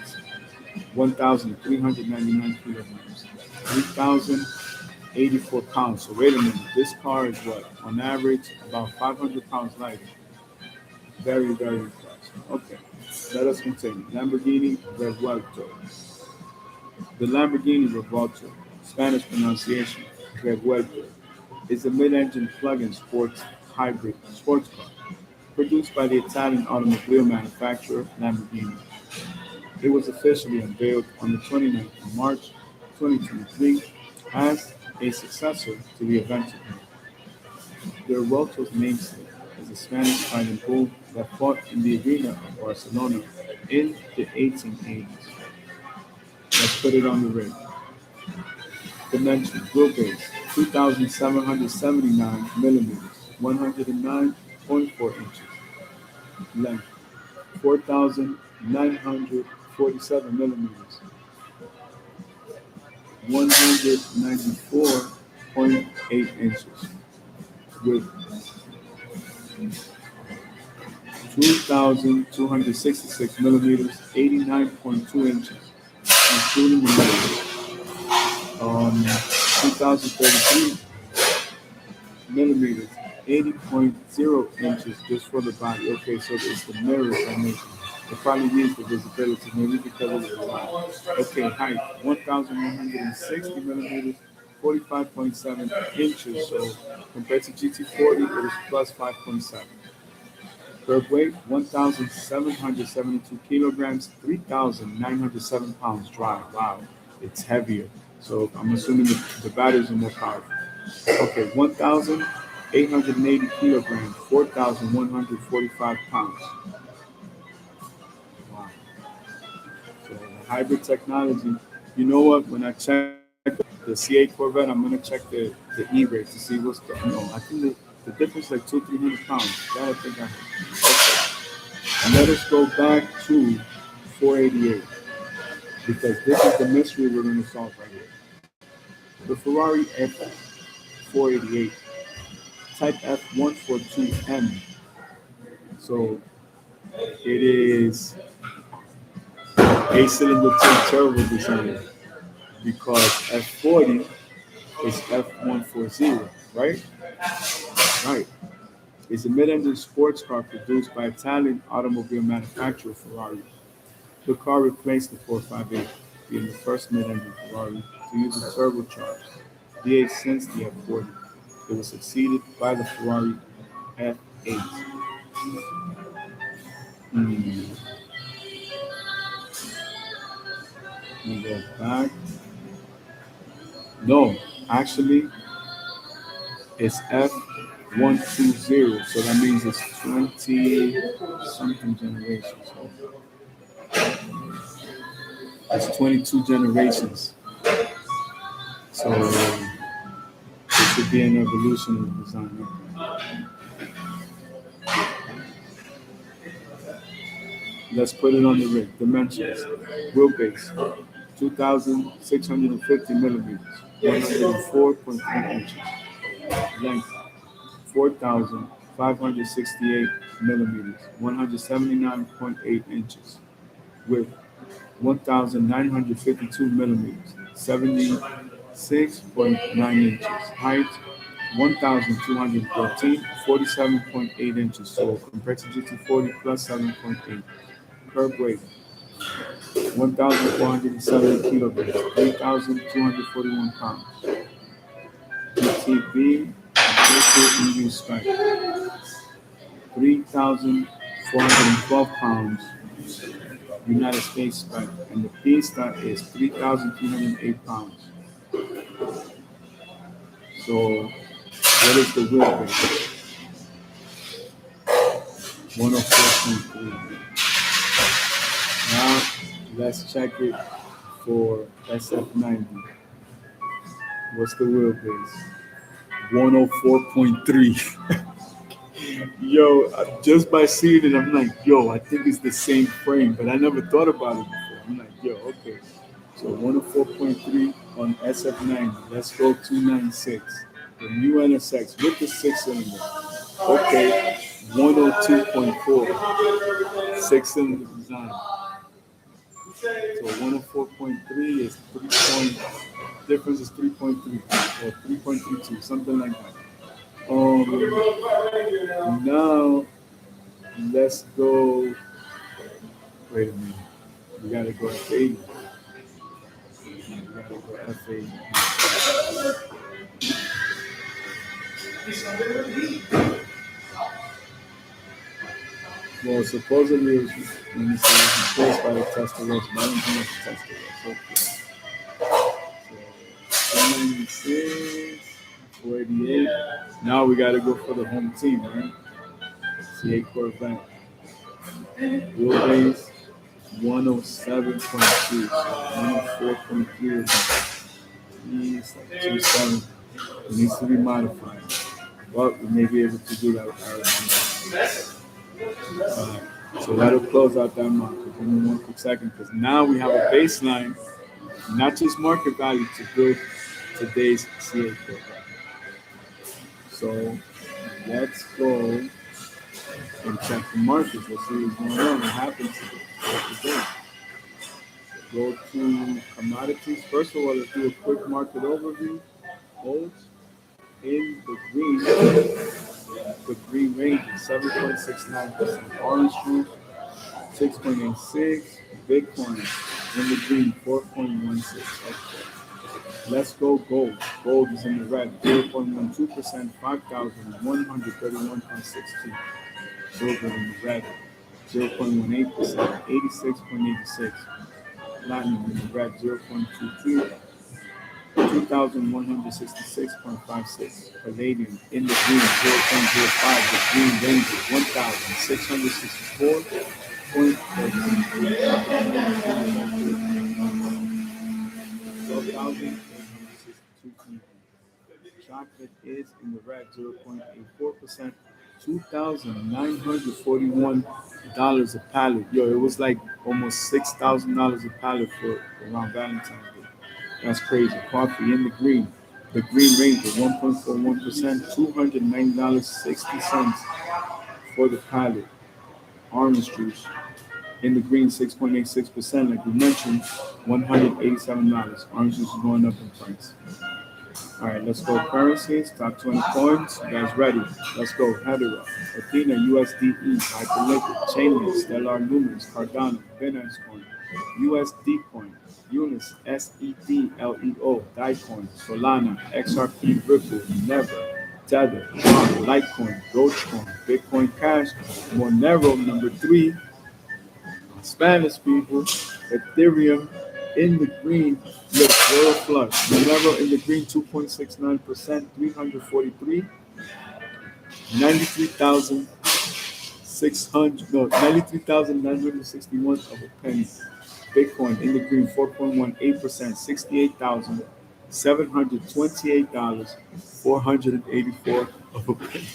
1,399 kilograms, 3,084 pounds. So wait a minute, this car is what? On average, about 500 pounds lighter. Very, very impressive. Okay, let us continue. Lamborghini Revuelto. The Lamborghini Revuelto, Spanish pronunciation, Revuelto, is a mid-engine plug-in sports hybrid sports car, produced by the Italian automobile manufacturer Lamborghini. It was officially unveiled on the 29th of March 2023 as a successor to the Aventador. The Revuelto's namesake is a Spanish fighting bull that fought in the arena of Barcelona in the 1880s. Let's put it on the ring. Dimensions, wheelbase, 2,779 millimeters, 109.4 inches. Length, 4,947 millimeters, 194.8 inches. Width, 2,266 millimeters, 89.2 inches, including the middle. 2,033 millimeters, 80.0 inches just for the body. Okay, so it's the mirrors I mentioned. It probably needs the visibility, maybe because of the light. Okay, height, 1,160 millimeters, 45.7 inches. So compared to GT40, it is plus 5.7. Curb weight, 1,772 kilograms, 3,907 pounds dry. Wow, it's heavier. So I'm assuming the batteries are more powerful. Okay, 1,880 kilograms, 4,145 pounds. Wow. So the hybrid technology, you know what? When I check the C8 Corvette, I'm gonna check the E-rate to see what's going on. I think the difference is like 300 pounds. That I think I heard. And let us go back to 488 because this is the mystery we're going to solve right here. The Ferrari F488 Type F142M. So it is a cylinder turbo design because F40 is F140, right? Right. It's a mid-engine sports car produced by Italian automobile manufacturer Ferrari. The car replaced the 458, being the first mid-engine Ferrari to use a turbocharged V8 since the F40. It was succeeded by the Ferrari F8. Hmm. We go back. No, actually, it's F120, so that means it's 20 something generations. So it's 22 generations. So it should be an evolution of design. Let's put it on the rig. Dimensions. Wheelbase, 2,650 millimeters, 104.3 inches. Length, 4,568 millimeters, 179.8 inches. Width, 1,952 millimeters, 76.9 inches. Height, 1,213, 47.8 inches. So compared to GT40 plus 7.8. Curb weight, 1,470 kilograms, 3,241 pounds. GTB, EU spec, 3,412 pounds, United States spec, and the Pista is 3,308 pounds. So, what is the wheelbase? 104.3. Now, let's check it for SF90. What's the wheelbase? 104.3. Yo, just by seeing it, I'm like, yo, I think it's the same frame, but I never thought about it before. I'm like, yo, okay. So 104.3 on SF90. Let's go 296. The new NSX with the 6-cylinder. Okay, 102.4. 6-cylinder design. So 104.3 is 3 point, difference is 3.3 or 3.32, something like that. Now let's go. Wait a minute. We gotta go F8. We gotta go F8. Well, supposedly it was, let me say, it was replaced by the Tesla Ross, but I don't think it's the Tesla Ross. So, 296, 488. Now we got to go for the home team, right? C8 Corvette. Wheelbase 107.2, 104.3 is like 27. It needs to be modified. But we may be able to do that with Arizona. So that'll close out that market. Give me one quick second, because now we have a baseline, not just market value, to build today's CA program. So let's go and check the markets. Let's see what's going on. What happens today? Go to commodities. First of all, let's do a quick market overview. Gold in the green range is 7.69%. Orange juice 6.86. Bitcoin in the green 4.16. Let's go gold. Gold is in the red 0.12%, 5,131.62. Silver in the red 0.18%, 86.86. Platinum in the red 0.22, 2,166.56. Palladium in the green 0.05. The green range is 1,664.12,862. Chocolate is in the red 0.84%, $2,941 a pallet. Yo, it was like almost $6,000 a pallet for around Valentine's Day. That's crazy. Coffee in the green. The green range is 1.41%, $290.60 for the pallet. Orange juice in the green 6.86%, like we mentioned, $187. Orange juice is going up in price. All right, let's go currencies. Top 20 coins. You guys ready? Let's go. Hedera, Athena, USDE, Hyperliquid, Chainlink, Stellar Lumens, Cardano, Binance Coin, USD Coin, Unis, SEDLEO, Daicoin, Solana, XRP, Ripple, Never, Tether, Tron, Litecoin, Dogecoin, Bitcoin Cash, Monero, number 3, Spanish people, Ethereum in the green, look, royal flush. Monero in the green, 2.69%, 343, 93,600, no, 93,961 of a penny. Bitcoin in the green, 4.18%, $68,728, 484 of a penny.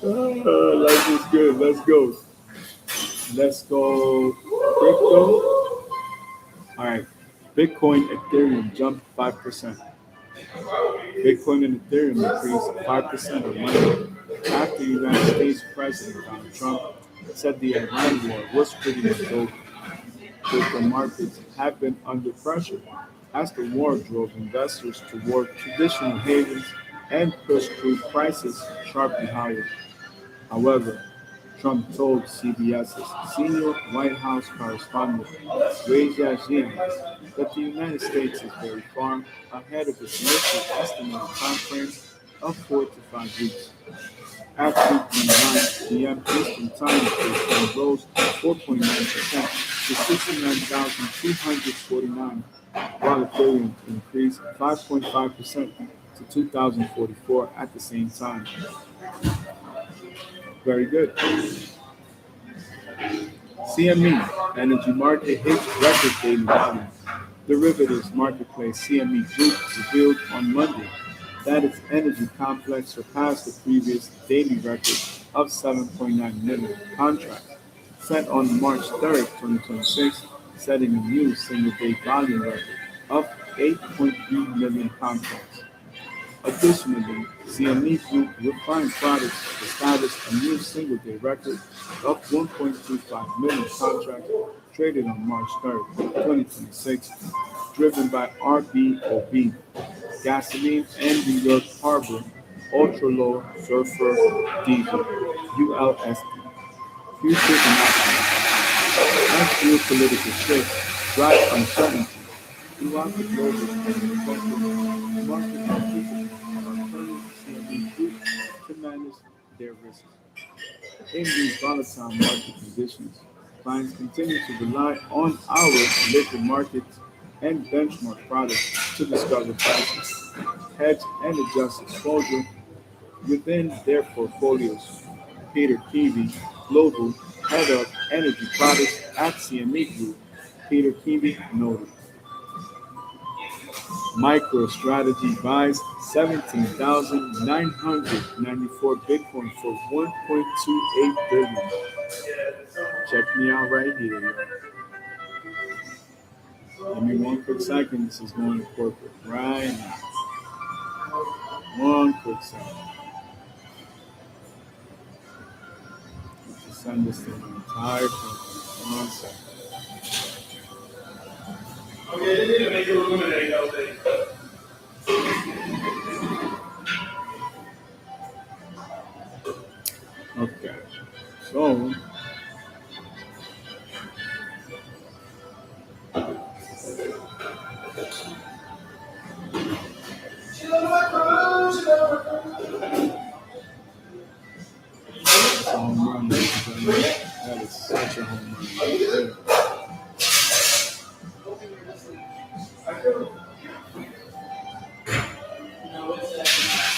Life is good. Let's go. Let's go crypto. All right. Bitcoin, Ethereum jumped 5%. Bitcoin and Ethereum increased 5% on Monday after the United States President Donald Trump said the Iran war was pretty much over. Crypto markets have been under pressure as the war drove investors toward traditional havens and pushed crude prices sharply higher. However, Trump told CBS's senior White House correspondent Ray Jajin that the United States is very far ahead of its initial estimated timeframe of 4 to 5 weeks. At 3:29 p.m. Eastern Time, Bitcoin rose 4.9% to 69,249, while Ethereum increased 5.5% to 2,044 at the same time. Very good. CME Energy Market hits record daily volume. Derivatives marketplace CME Group revealed on Monday that its energy complex surpassed the previous daily record of 7.9 million contracts, set on March 3rd, 2026, setting a new single-day volume record of 8.3 million contracts. Additionally, CME Group Refined Products established a new single-day record of 1.25 million contracts traded on March 3rd, 2026, driven by RBOB, gasoline, and New York Harbor ultra-low sulfur diesel (ULSD) futures and options. As geopolitical shifts drive uncertainty throughout the global economic sector, market participants are turning to CME Group to manage their risks. In these volatile market conditions, clients continue to rely on our liquid markets and benchmark products to discover prices, hedge and adjust exposure within their portfolios. Peter Keevy, Global Head of Energy Products at CME Group, Peter Keevy noted. MicroStrategy buys 17,994 Bitcoin for 1.28 billion. Check me out right here, y'all. Give me one quick second. This is going to corporate right now. One quick second. Just send this to the entire company. One second. Okay, they need to make it illuminate all day. Okay, so home run, ladies and gentlemen. That is such a home run right there.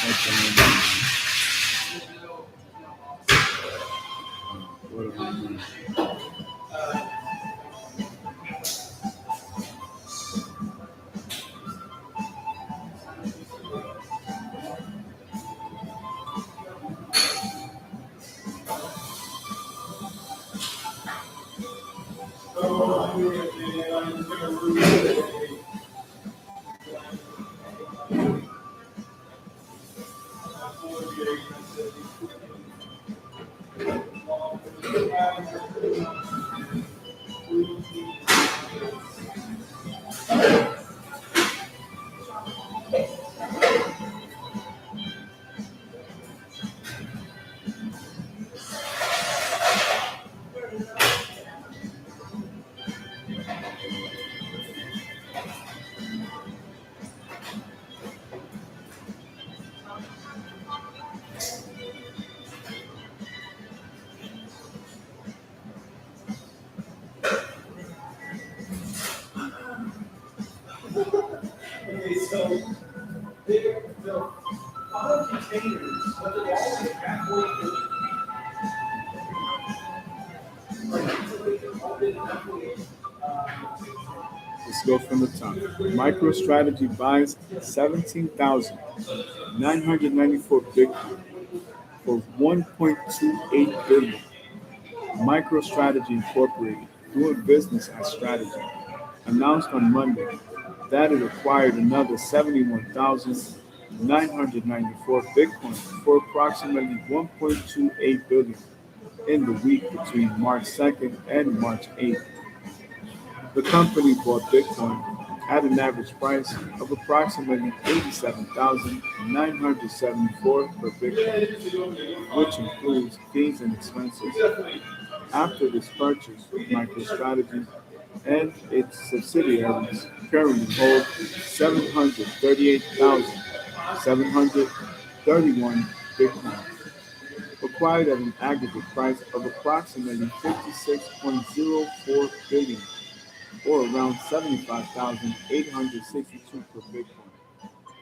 Such a home run. What a home run. Okay, so the other containers, but they're all halfway Let's go from the top. MicroStrategy buys 17,994 Bitcoin for 1.28 billion. MicroStrategy Incorporated, doing business as strategy, announced on Monday that it acquired another 71,994 Bitcoin for approximately 1.28 billion in the week between March 2nd and March 8th. The company bought Bitcoin at an average price of approximately 87,974 per Bitcoin, which includes fees and expenses. After this purchase, MicroStrategy and its subsidiaries currently hold 738,731 Bitcoin, acquired at an aggregate price of approximately 56.04 billion, or around 75,862 per Bitcoin.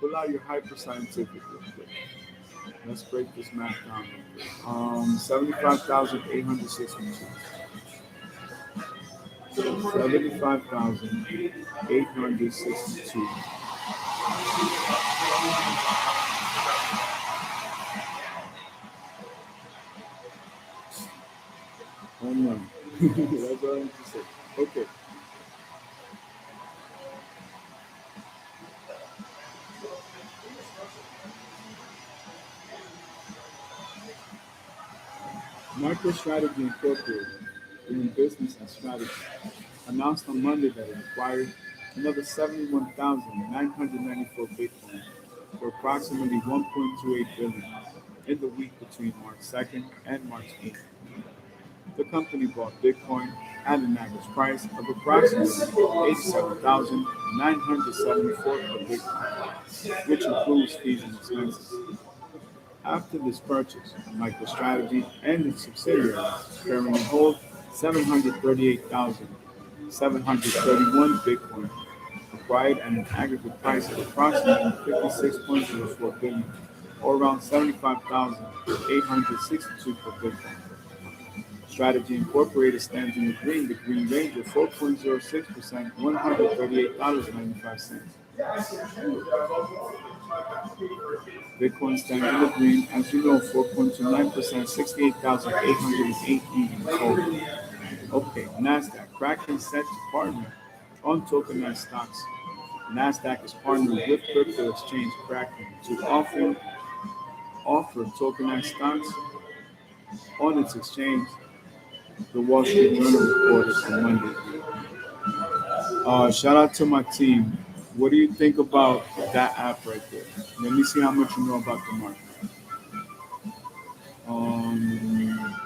Pull out your hyper-scientific real quick. Let's break this math down real quick. 75,862. 75,862. Home run. That's all I need to say. Okay. MicroStrategy Incorporated, doing business as strategy, announced on Monday that it acquired another 71,994 Bitcoin for approximately 1.28 billion in the week between March 2nd and March 8th. The company bought Bitcoin at an average price of approximately 87,974 per Bitcoin, which includes fees and expenses. After this purchase, MicroStrategy and its subsidiaries currently hold 738,731 Bitcoin, acquired at an aggregate price of approximately 56.04 billion, or around 75,862 per Bitcoin. Strategy Incorporated stands in the green range of 4.06%, $138.95. Bitcoin stands in the green, as you know, 4.29%, 68,808 total. Okay, NASDAQ. Kraken set to partner on tokenized stocks. NASDAQ is partnering with crypto exchange Kraken to offer tokenized stocks on its exchange, the Wall Street Journal reported on Monday. Shout out to my team. What do you think about that app right there? Let me see how much you know about the market. Um,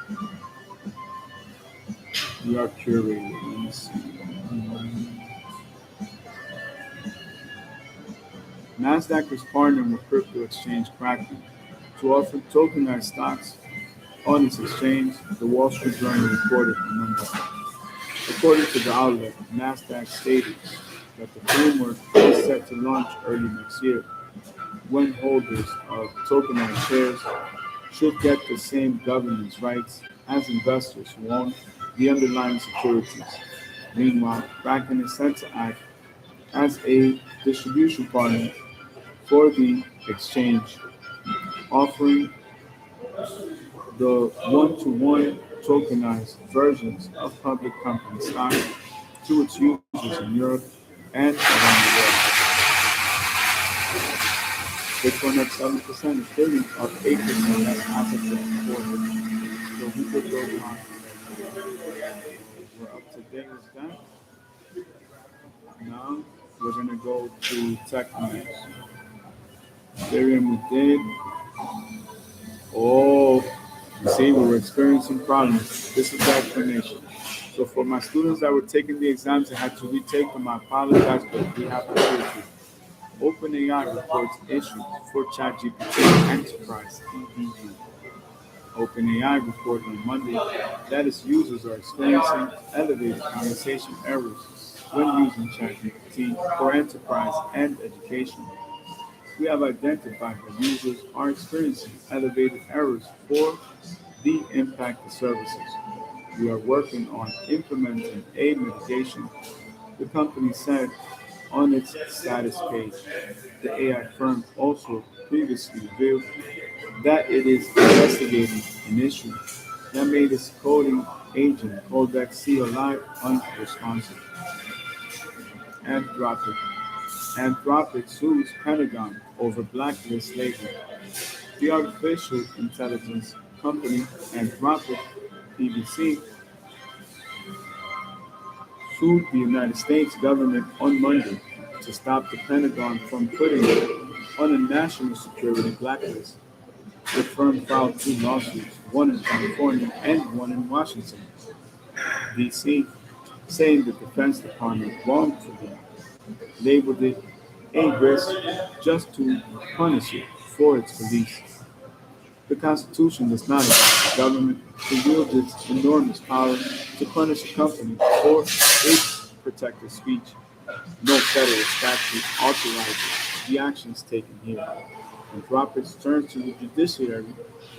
we are curated. Let me see. NASDAQ is partnering with crypto exchange Kraken to offer tokenized stocks on its exchange, the Wall Street Journal reported on Monday. According to the outlet, NASDAQ stated that the framework is set to launch early next year, when holders of tokenized shares should get the same governance rights as investors who own the underlying securities. Meanwhile, Kraken is set to act as a distribution partner for the exchange, offering the one-to-one tokenized versions of public company stocks to its users in Europe and around the world. Bitcoin up 7%, Ethereum up 8%, that's opposite quarter. So we could go on. We're up to date with that. Now we're gonna go to tech news. Ethereum we did. Oh, you see, we were experiencing problems. This is the explanation. So for my students that were taking the exams and had to retake them, I apologize, but we have to do it. OpenAI reports issues for ChatGPT Enterprise EDU. OpenAI reported on Monday that its users are experiencing elevated conversation errors when using ChatGPT for enterprise and education. We have identified that users are experiencing elevated errors for the impacted services. We are working on implementing a mitigation, the company said on its status page. The AI firm also previously revealed that it is investigating an issue that made its coding agent Codex CLI unresponsive. Anthropic. Anthropic sues Pentagon over blacklist label. The artificial intelligence company Anthropic PBC sued the United States government on Monday to stop the Pentagon from putting it on a national security blacklist. The firm filed two lawsuits, one in California and one in Washington, D.C., saying the Defense Department wrongfully labeled it a risk just to punish it for its beliefs. The Constitution does not allow the government to wield its enormous power to punish a company for its protected speech. No federal statute authorizes the actions taken here. Anthropic turns to the judiciary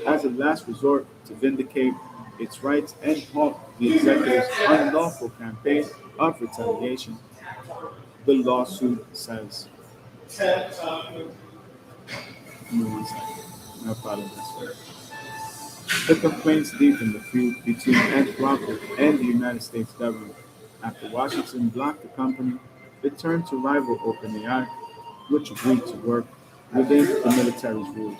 as a last resort to vindicate its rights and halt the executive's unlawful campaign of retaliation, the lawsuit says. Give me one second. I apologize. The complaints deepened the feud between Anthropic and the United States government. After Washington blocked the company, it turned to rival OpenAI, which agreed to work within the military's rules.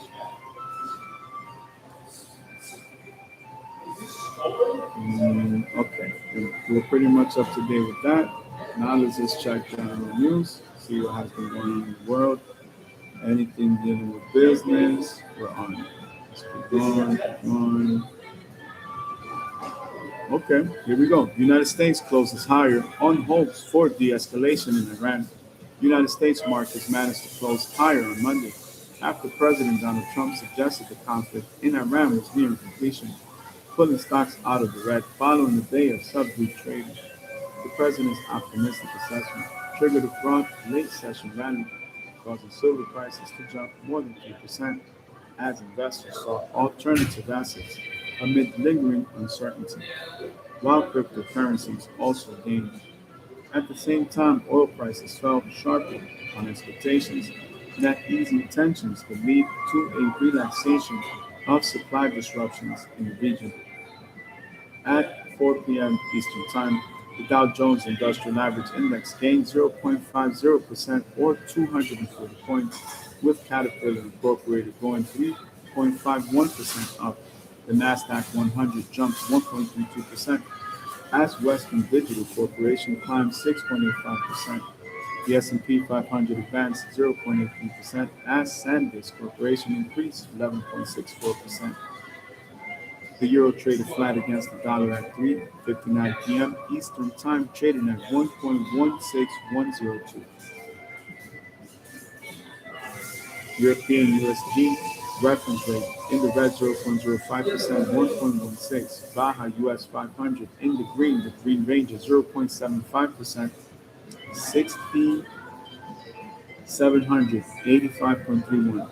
Okay, we're pretty much up to date with that. Now let's just check general news, see what has been going on in the world. Anything dealing with business, we're on it. Let's keep going, keep going. Okay, here we go. United States closes higher on hopes for de-escalation in Iran. United States markets managed to close higher on Monday after President Donald Trump suggested the conflict in Iran was nearing completion, pulling stocks out of the red following a day of subdued trading. The president's optimistic assessment triggered a broad late session rally, causing silver prices to jump more than 3% as investors sought alternative assets amid lingering uncertainty, while cryptocurrencies also gained. At the same time, oil prices fell sharply on expectations that easing tensions could lead to a relaxation of supply disruptions in the region. At 4 p.m. Eastern Time, the Dow Jones Industrial Average Index gained 0.50% or 240 points, with Caterpillar Incorporated going 3.51% up. The Nasdaq 100 jumped 1.32% as Western Digital Corporation climbed 6.85%. The S&P 500 advanced 0.83% as SanDisk Corporation increased 11.64%. The euro traded flat against the dollar at 3:59 p.m. Eastern Time, trading at 1.16102. European USD reference rate in the red 0.05%, 1.16. Baja US 500 in the green range is 0.75%, 6,785.31.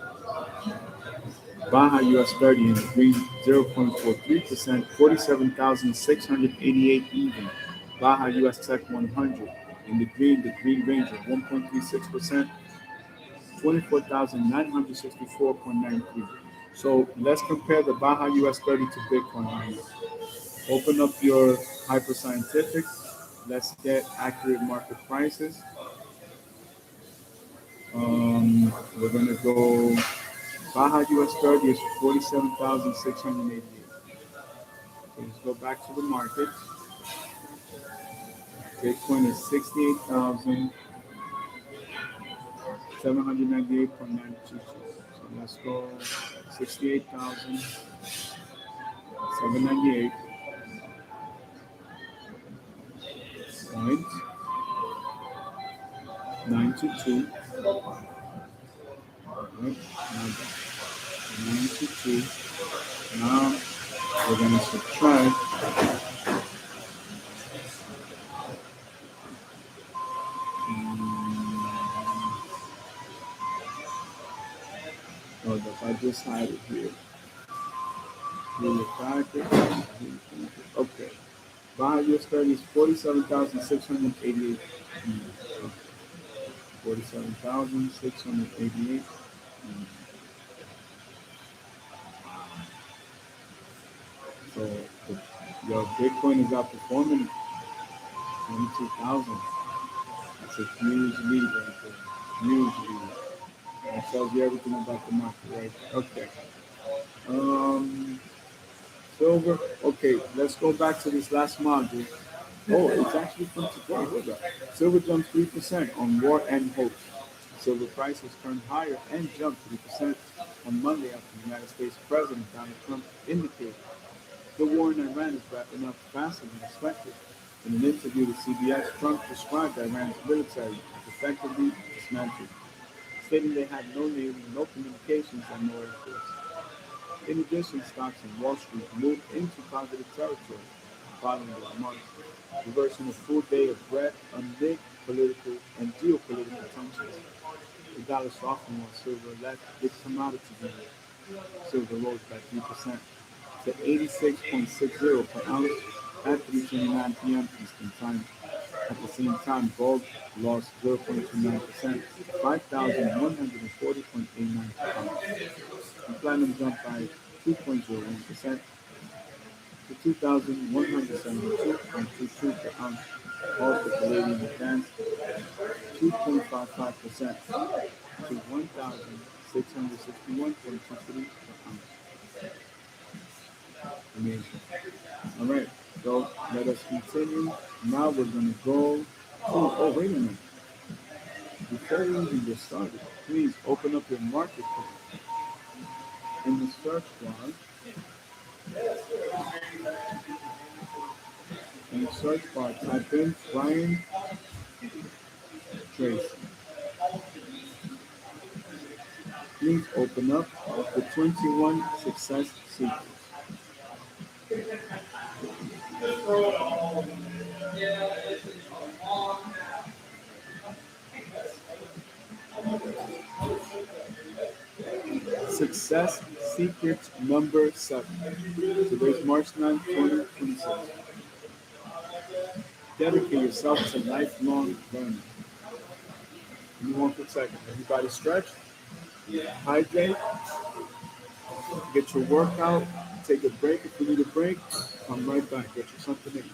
Baja US 30 in the green 0.43%, 47,688 even. Baja US Tech 100 in the green range of 1.36%, 24,964.93. So let's compare the Baja US 30 to Bitcoin right now. Open up your Hyper Scientific. Let's get accurate market prices. We're going to go Baja US 30 is 47,688. So let's go back to the market. Bitcoin is 68,798.92. So let's go 68,798.92. Right, 92. Now we're going to subtract. I just had it here. Okay. Baja US 30 is 47,688. 47,688. So your Bitcoin is outperforming 22,000. That's a huge lead right there. Huge lead. That tells you everything about the market, right? Okay. Silver. Okay, let's go back to this last module. Oh, it's actually from today. Hold up. Silver jumped 3% on war and hope. Silver prices turned higher and jumped 3% on Monday after the United States President Donald Trump indicated the war in Iran is wrapping up faster than expected. In an interview with CBS, Trump described Iran's military as effectively dismantled, stating they had no navy, no communications, and no air force. In addition, stocks on Wall Street moved into positive territory following the remarks, reversing a full day of red amid political and geopolitical tensions. The dollar softened while silver led its commodity gains. Silver rose by 3% to 86.60 per ounce at 3:29 p.m. Eastern Time. At the same time, gold lost 0.29% to 5,140.89 per ounce. And platinum jumped by 2.01% to 2,172.22 per ounce. Also, palladium advanced 2.55% to 1,661.23 per ounce. Amazing. All right, so let us continue. Now we're going to go. Oh, wait a minute. Before we even get started, please open up your marketplace. In the search bar, type in Brian Tracy. Please open up the 21 Success Secrets. Success Secret number 7. Today's March 9th, 2026. Dedicate yourself to lifelong learning. Give me 1 second. Everybody stretch, hydrate, get your workout, take a break if you need a break. Come right back. Get you something to eat.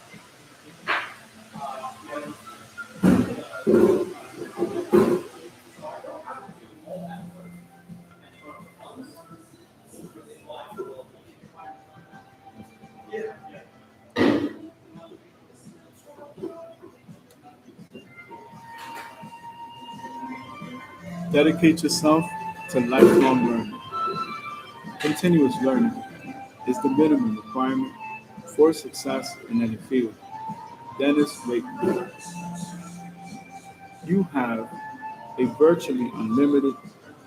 Dedicate yourself to lifelong learning. Continuous learning is the minimum requirement for success in any field. Dennis Wakeman. You have a virtually unlimited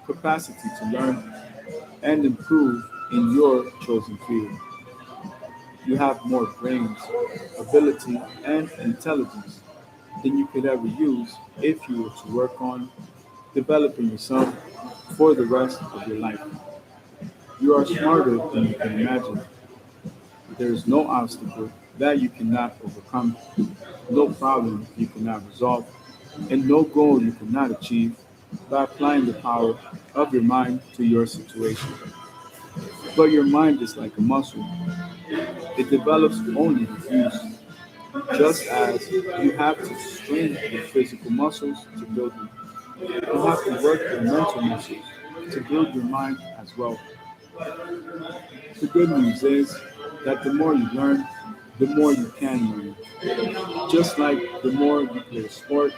capacity to learn and improve in your chosen field. You have more brains, ability, and intelligence than you could ever use if you were to work on developing yourself for the rest of your life. You are smarter than you can imagine. There is no obstacle that you cannot overcome, no problem you cannot resolve, and no goal you cannot achieve by applying the power of your mind to your situation. But your mind is like a muscle. It develops only with use, just as you have to strain your physical muscles to build them. You have to work your mental muscles to build your mind as well. The good news is that the more you learn, the more you can learn. Just like the more you play a sport,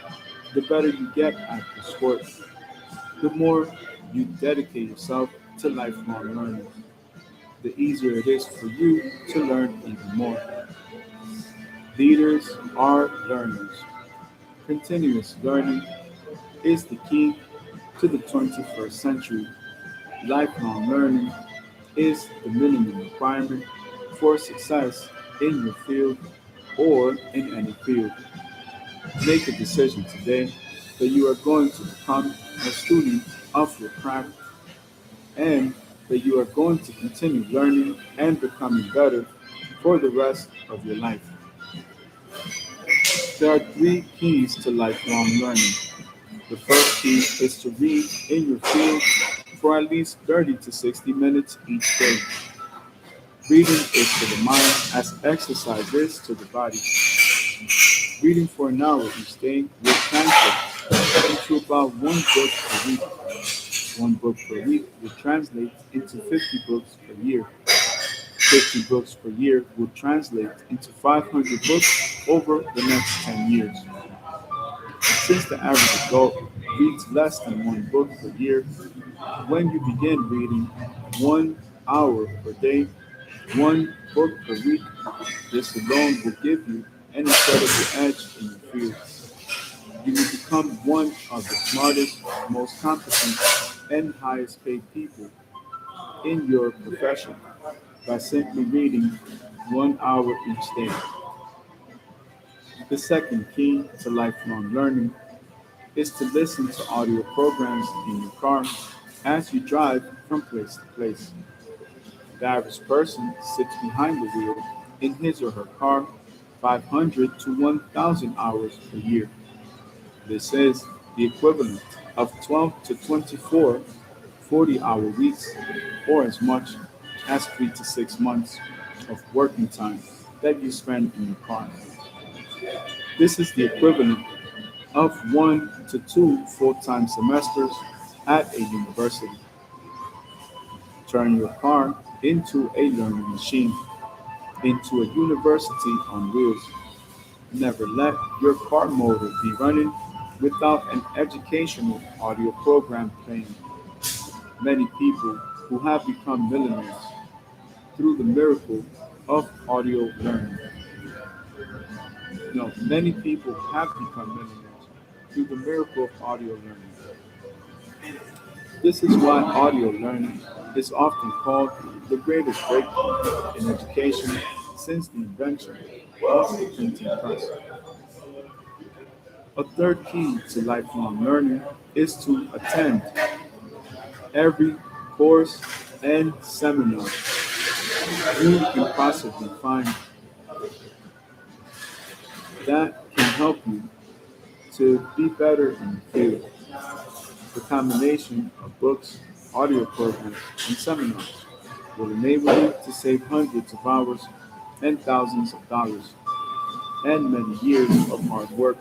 the better you get at the sport. The more you dedicate yourself to lifelong learning, the easier it is for you to learn even more. Leaders are learners. Continuous learning is the key to the 21st century. Lifelong learning is the minimum requirement for success in your field or in any field. Make a decision today that you are going to become a student of your craft and that you are going to continue learning and becoming better for the rest of your life. There are 3 keys to lifelong learning. The first key is to read in your field for at least 30 to 60 minutes each day. Reading is to the mind as exercise is to the body. Reading for an hour each day will translate into about 1 book per week. 1 book per week will translate into 50 books per year. 50 books per year will translate into 500 books over the next 10 years. Since the average adult reads less than 1 book per year, when you begin reading 1 hour per day, 1 book per week, this alone will give you an incredible edge in your field. You will become one of the smartest, most competent, and highest paid people in your profession by simply reading 1 hour each day. The second key to lifelong learning is to listen to audio programs in your car as you drive from place to place. The average person sits behind the wheel in his or her car 500 to 1,000 hours per year. This is the equivalent of 12 to 24 40-hour weeks or as much as 3 to 6 months of working time that you spend in your car. This is the equivalent of 1 to 2 full-time semesters at a university. Turn your car into a learning machine, into a university on wheels. Never let your car motor be running without an educational audio program playing. Many people who have become millionaires through the miracle of audio learning. No, many people have become millionaires through the miracle of audio learning. This is why audio learning is often called the greatest breakthrough in education since the invention of the printing press. A third key to lifelong learning is to attend every course and seminar you can possibly find that can help you to be better in the field. The combination of books, audio programs, and seminars will enable you to save hundreds of hours and thousands of dollars and many years of hard work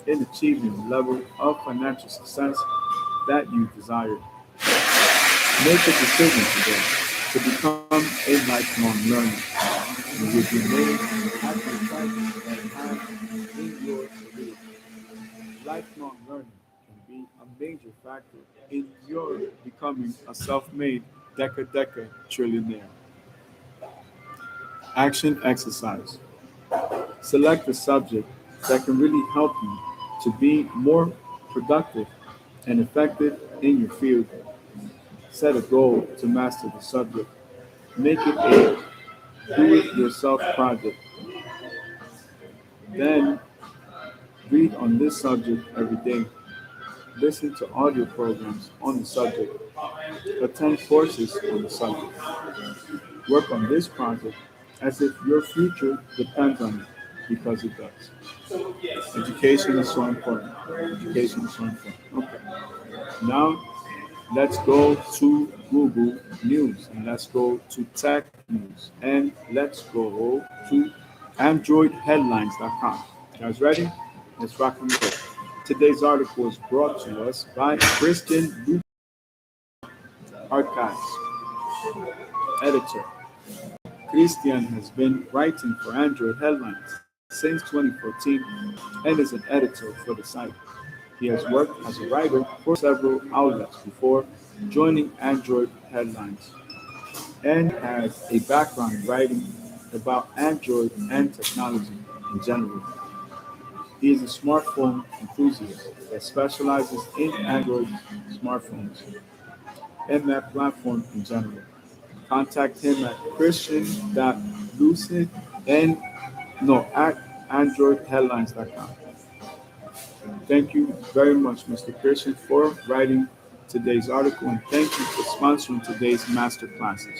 in achieving the level of financial success that you desire. Make a decision today to become a lifelong learner. You will be made at the excitement and time in your career. Lifelong learning can be a major factor in your becoming a self-made deca trillionaire. Action exercise. Select a subject that can really help you to be more productive and effective in your field. Set a goal to master the subject. Make it a do-it-yourself project. Then read on this subject every day. Listen to audio programs on the subject. Attend courses on the subject. Work on this project as if your future depends on it, because it does. Education is so important. Education is so important. Okay. Now let's go to Google News and let's go to Tech News and let's go to AndroidHeadlines.com. Guys ready? Let's rock and roll. Today's article is brought to us by Christian Archives, editor. Christian has been writing for Android Headlines since 2014 and is an editor for the site. He has worked as a writer for several outlets before joining Android Headlines and has a background in writing about Android and technology in general. He is a smartphone enthusiast that specializes in Android smartphones and that platform in general. Contact him at christian.lucid and no at androidheadlines.com. Thank you very much, Mr. Christian, for writing today's article, and thank you for sponsoring today's masterclasses.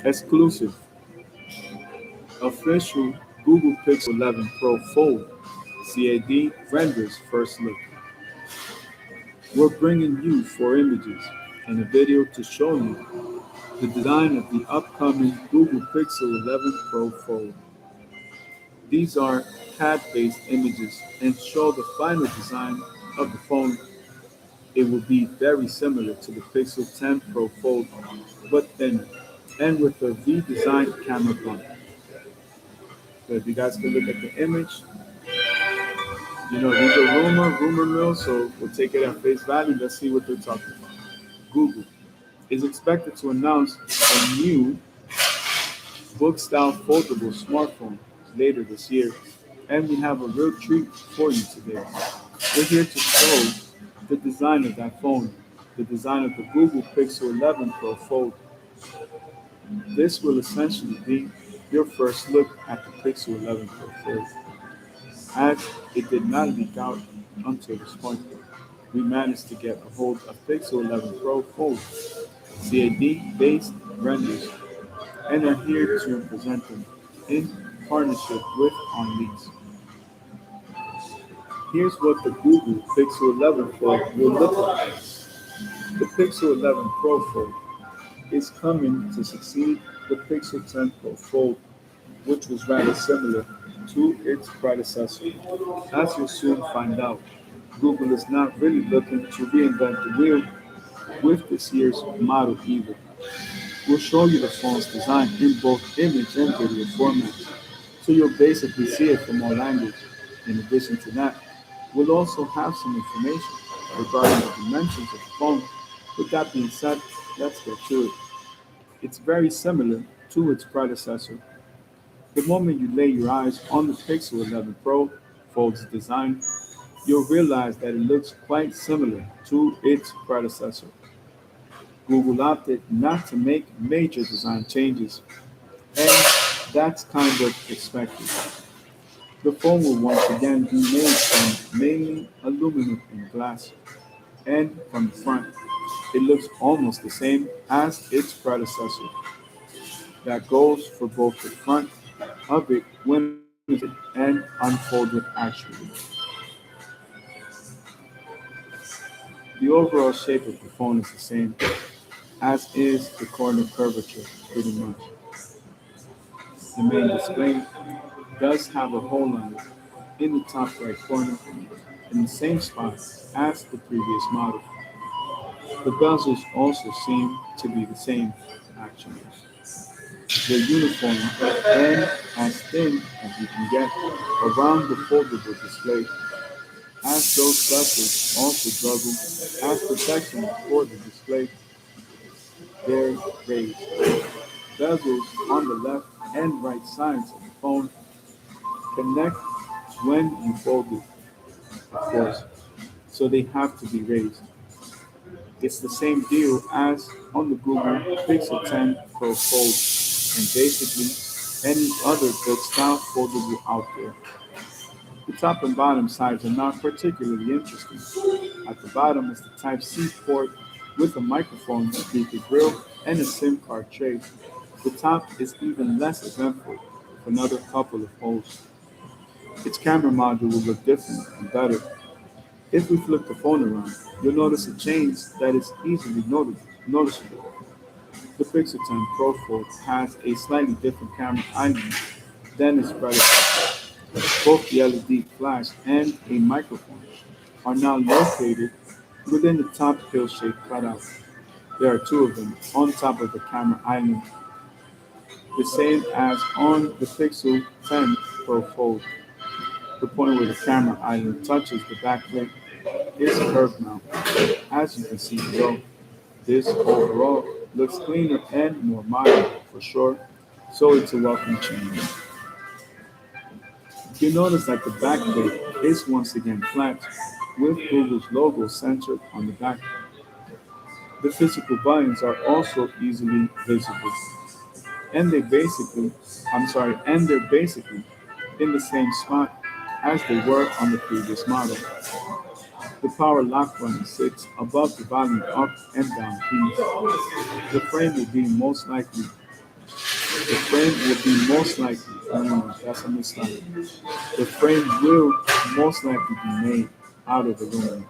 Exclusive, official Google Pixel 11 Pro Fold CAD renders first look. We're bringing you 4 images and a video to show you the design of the upcoming Google Pixel 11 Pro Fold. These are CAD-based images and show the final design of the phone. It will be very similar to the Pixel 10 Pro Fold, but thinner, and with a redesigned camera bump. So if you guys can look at the image, these are rumor mill, so we'll take it at face value. Let's see what they're talking about. Google is expected to announce a new book-style foldable smartphone later this year, and we have a real treat for you today. We're here to show the design of that phone, the design of the Google Pixel 11 Pro Fold. This will essentially be your first look at the Pixel 11 Pro Fold, as it did not leak out until this point. We managed to get a hold of Pixel 11 Pro Fold CAD-based renders and are here to present them in partnership with OnLeaks. Here's what the Google Pixel 11 Fold will look like. The Pixel 11 Pro Fold is coming to succeed the Pixel 10 Pro Fold, which was rather similar to its predecessor. As you'll soon find out, Google is not really looking to reinvent the wheel with this year's model either. We'll show you the phone's design in both image and video formats, so you'll basically see it from all angles. In addition to that, we'll also have some information regarding the dimensions of the phone. With that being said, let's get to it. It's very similar to its predecessor. The moment you lay your eyes on the Pixel 11 Pro Fold's design, you'll realize that it looks quite similar to its predecessor. Google opted not to make major design changes, and that's kind of expected. The phone will once again be made from mainly aluminum and glass, and from the front, it looks almost the same as its predecessor. That goes for both the front of it when it's folded and unfolded actually. The overall shape of the phone is the same, as is the corner curvature pretty much. The main display does have a hole on it in the top right corner in the same spot as the previous model. The bezels also seem to be the same actually. They're uniform and as thin as you can get around the foldable display, as those bezels also double as protection for the display. They're raised. Bezels on the left and right sides of the phone connect when you fold it, of course, so they have to be raised. It's the same deal as on the Google Pixel 10 Pro Fold and basically any other good style foldable out there. The top and bottom sides are not particularly interesting. At the bottom is the Type-C port with a microphone, speaker grill, and a SIM card tray. The top is even less eventful, with another couple of holes. Its camera module will look different and better. If we flip the phone around, you'll notice a change that is easily noticeable. The Pixel 10 Pro Fold has a slightly different camera island than its predecessor. Both the LED flash and a microphone are now located within the top pill-shaped cutout. There are two of them on top of the camera island, the same as on the Pixel 10 Pro Fold. The point where the camera island touches the backplate is curved now, as you can see below. This overall looks cleaner and more modern for sure, so it's a welcome change. You notice that the backplate is once again flat, with Google's logo centered on the back. The physical buttons are also easily visible, and they're basically in the same spot as they were on the previous model. The power lock button sits above the volume up and down keys. The frame will be most likely, that's a mistake. The frame will most likely be made out of aluminum,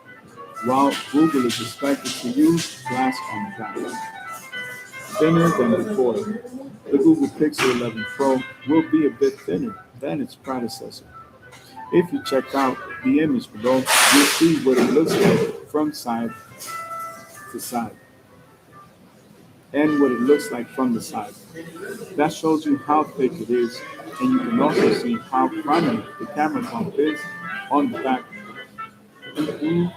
while Google is expected to use glass on the back. Thinner than before, the Google Pixel 11 Pro will be a bit thinner than its predecessor. If you check out the image below, you'll see what it looks like from side to side and what it looks like from the side. That shows you how thick it is, and you can also see how prominent the camera bump is on the back. We do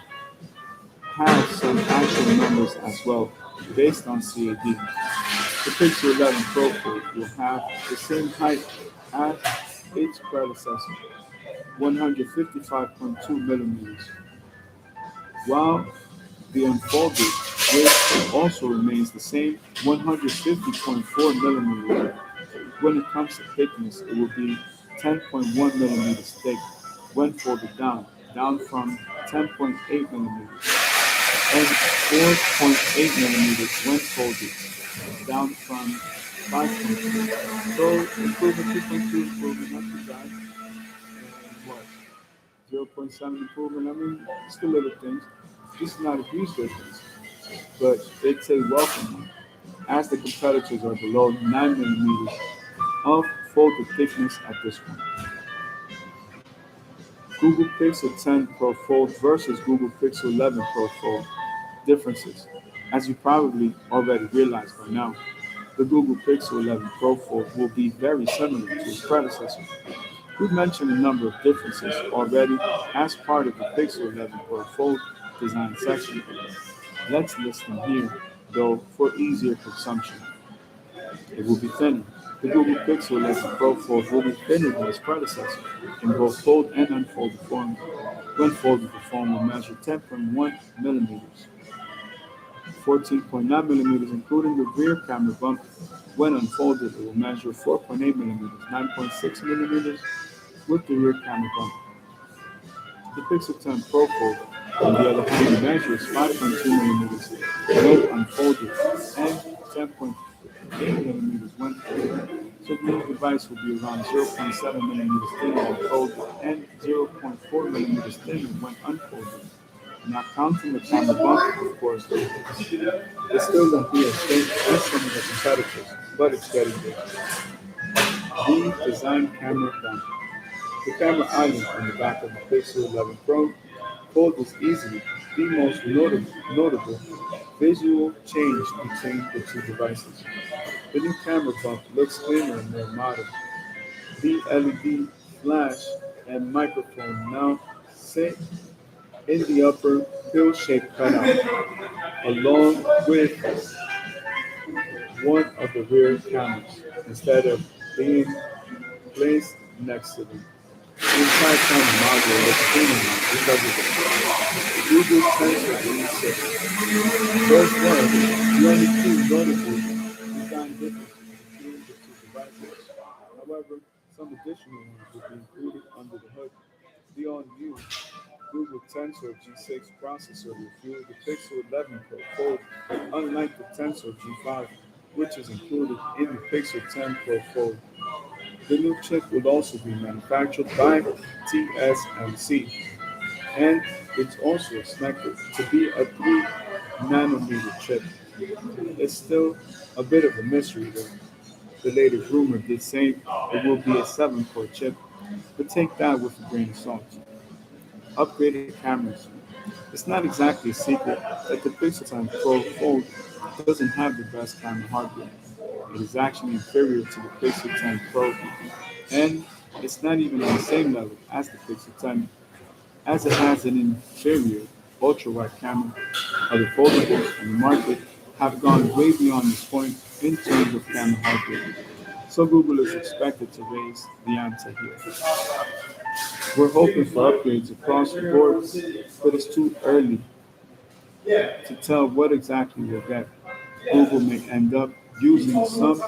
have some actual numbers as well based on CAD. The Pixel 11 Pro Fold will have the same height as its predecessor, 155.2 millimeters, while the unfolded width also remains the same, 150.4 millimeters. When it comes to thickness, it will be 10.1 millimeters thick when folded down from 10.8 millimeters, and 4.8 millimeters when folded, down from 5.2. So improvement, 2.2 improvement, not too bad. And what? 0.7 improvement. I mean, still little things. This is not a huge difference, but it's a welcome one, as the competitors are below 9 millimeters of folded thickness at this point. Google Pixel 10 Pro Fold versus Google Pixel 11 Pro Fold. Differences. As you probably already realized by now, the Google Pixel 11 Pro Fold will be very similar to its predecessor. We've mentioned a number of differences already as part of the Pixel 11 Pro Fold design section. Let's list them here, though, for easier consumption. It will be thinner. The Google Pixel 11 Pro Fold will be thinner than its predecessor in both fold and unfolded form. When folded, the phone will measure 10.1 millimeters, 14.9 millimeters, including the rear camera bump. When unfolded, it will measure 4.8 millimeters, 9.6 millimeters with the rear camera bump. The Pixel 10 Pro Fold, on the other hand, measures 5.2 millimeters when unfolded and 10.8 millimeters when folded. So the new device will be around 0.7 millimeters thinner when folded and 0.4 millimeters thinner when unfolded. Not counting the camera bump, of course, it still won't be as thin as some of the competitors, but it's getting there. The design camera bump. The camera island on the back of the Pixel 11 Pro folds easily, the most notable visual change between the two devices. The new camera bump looks cleaner and more modern. The LED flash and microphone now sit in the upper pill-shaped cutout, along with one of the rear cameras, instead of being placed next to them. The entire camera module looks cleaner now because of the Google Tensor G6. Those were the only two notable design differences between the two devices. However, some additional ones will be included under the hood. The all-new Google Tensor G6 processor will fuel the Pixel 11 Pro Fold, unlike the Tensor G5, which is included in the Pixel 10 Pro Fold. The new chip will also be manufactured by TSMC, and it's also expected to be a 3 nanometer chip. It's still a bit of a mystery though. The latest rumor did say it will be a 7-core chip, but take that with a grain of salt. Upgraded cameras. It's not exactly a secret that the Pixel 10 Pro Fold doesn't have the best camera hardware. It is actually inferior to the Pixel 10 Pro, and it's not even on the same level as the Pixel 10, as it has an inferior ultra-wide camera. Other foldables on the market have gone way beyond this point in terms of camera hardware. So Google is expected to raise the ante here. We're hoping for upgrades across the board, but it's too early to tell what exactly we'll get. Google may end up using some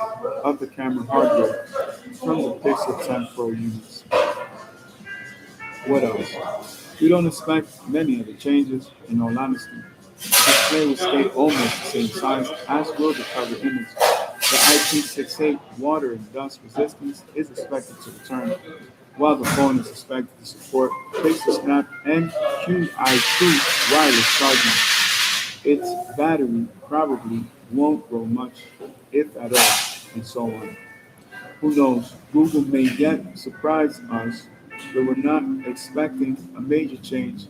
of the camera hardware from the Pixel 10 Pro units. What else? We don't expect many other changes, in all honesty. The display will stay almost the same size, as will the cover image. The IP68 water and dust resistance is expected to return, while the phone is expected to support Pixel Snap and QI2 wireless charging. Its battery probably won't grow much, if at all, and so on. Who knows? Google may yet surprise us, but we're not expecting a major change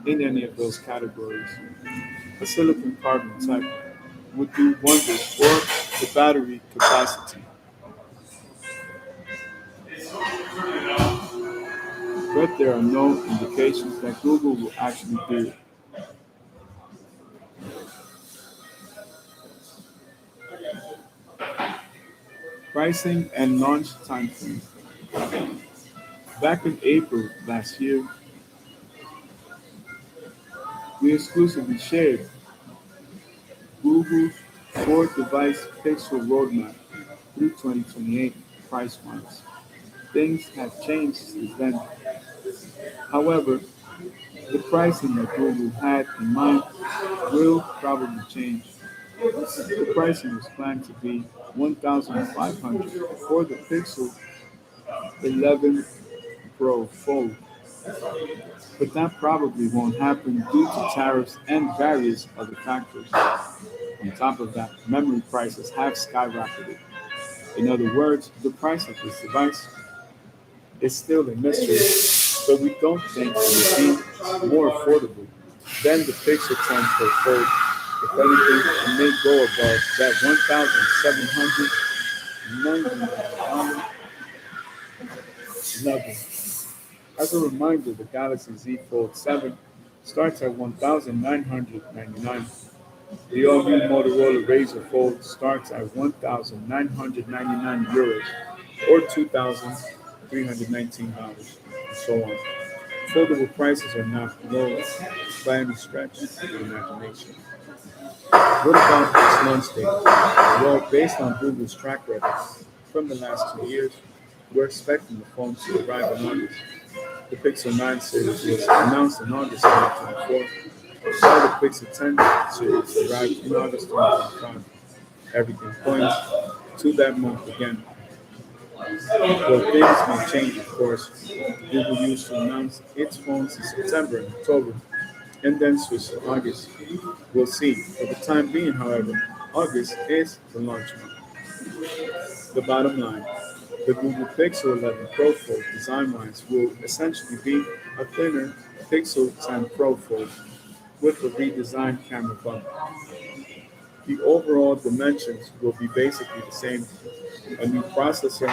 in any of those categories. A silicon carbon tech would do wonders for the battery capacity, but there are no indications that Google will actually do it. Pricing and launch timeframe. Back in April last year, we exclusively shared Google's four-device Pixel roadmap through 2028 price-wise. Things have changed since then. However, the pricing that Google had in mind will probably change. The pricing was planned to be $1,500 for the Pixel 11 Pro Fold, but that probably won't happen due to tariffs and various other factors. On top of that, memory prices have skyrocketed. In other words, the price of this device is still a mystery, but we don't think it will be more affordable than the Pixel 10 Pro Fold. If anything, it may go above that $1,799 level. As a reminder, the Galaxy Z Fold 7 starts at $1,999. The all-new Motorola Razr Fold starts at €1,999 or $2,319, and so on. Foldable prices are not low by any stretch of the imagination. What about its launch date? Well, based on Google's track record from the last 2 years, we're expecting the phone to arrive in August. The Pixel 9 series was announced in August 2024, while the Pixel 10 series arrived in August 2025. Everything points to that month again. Though things may change, of course. Google used to announce its phones in September and October, and then switch to August. We'll see. For the time being, however, August is the launch month. The bottom line, the Google Pixel 11 Pro Fold design-wise will essentially be a thinner Pixel 10 Pro Fold with a redesigned camera bump. The overall dimensions will be basically the same. A new processor,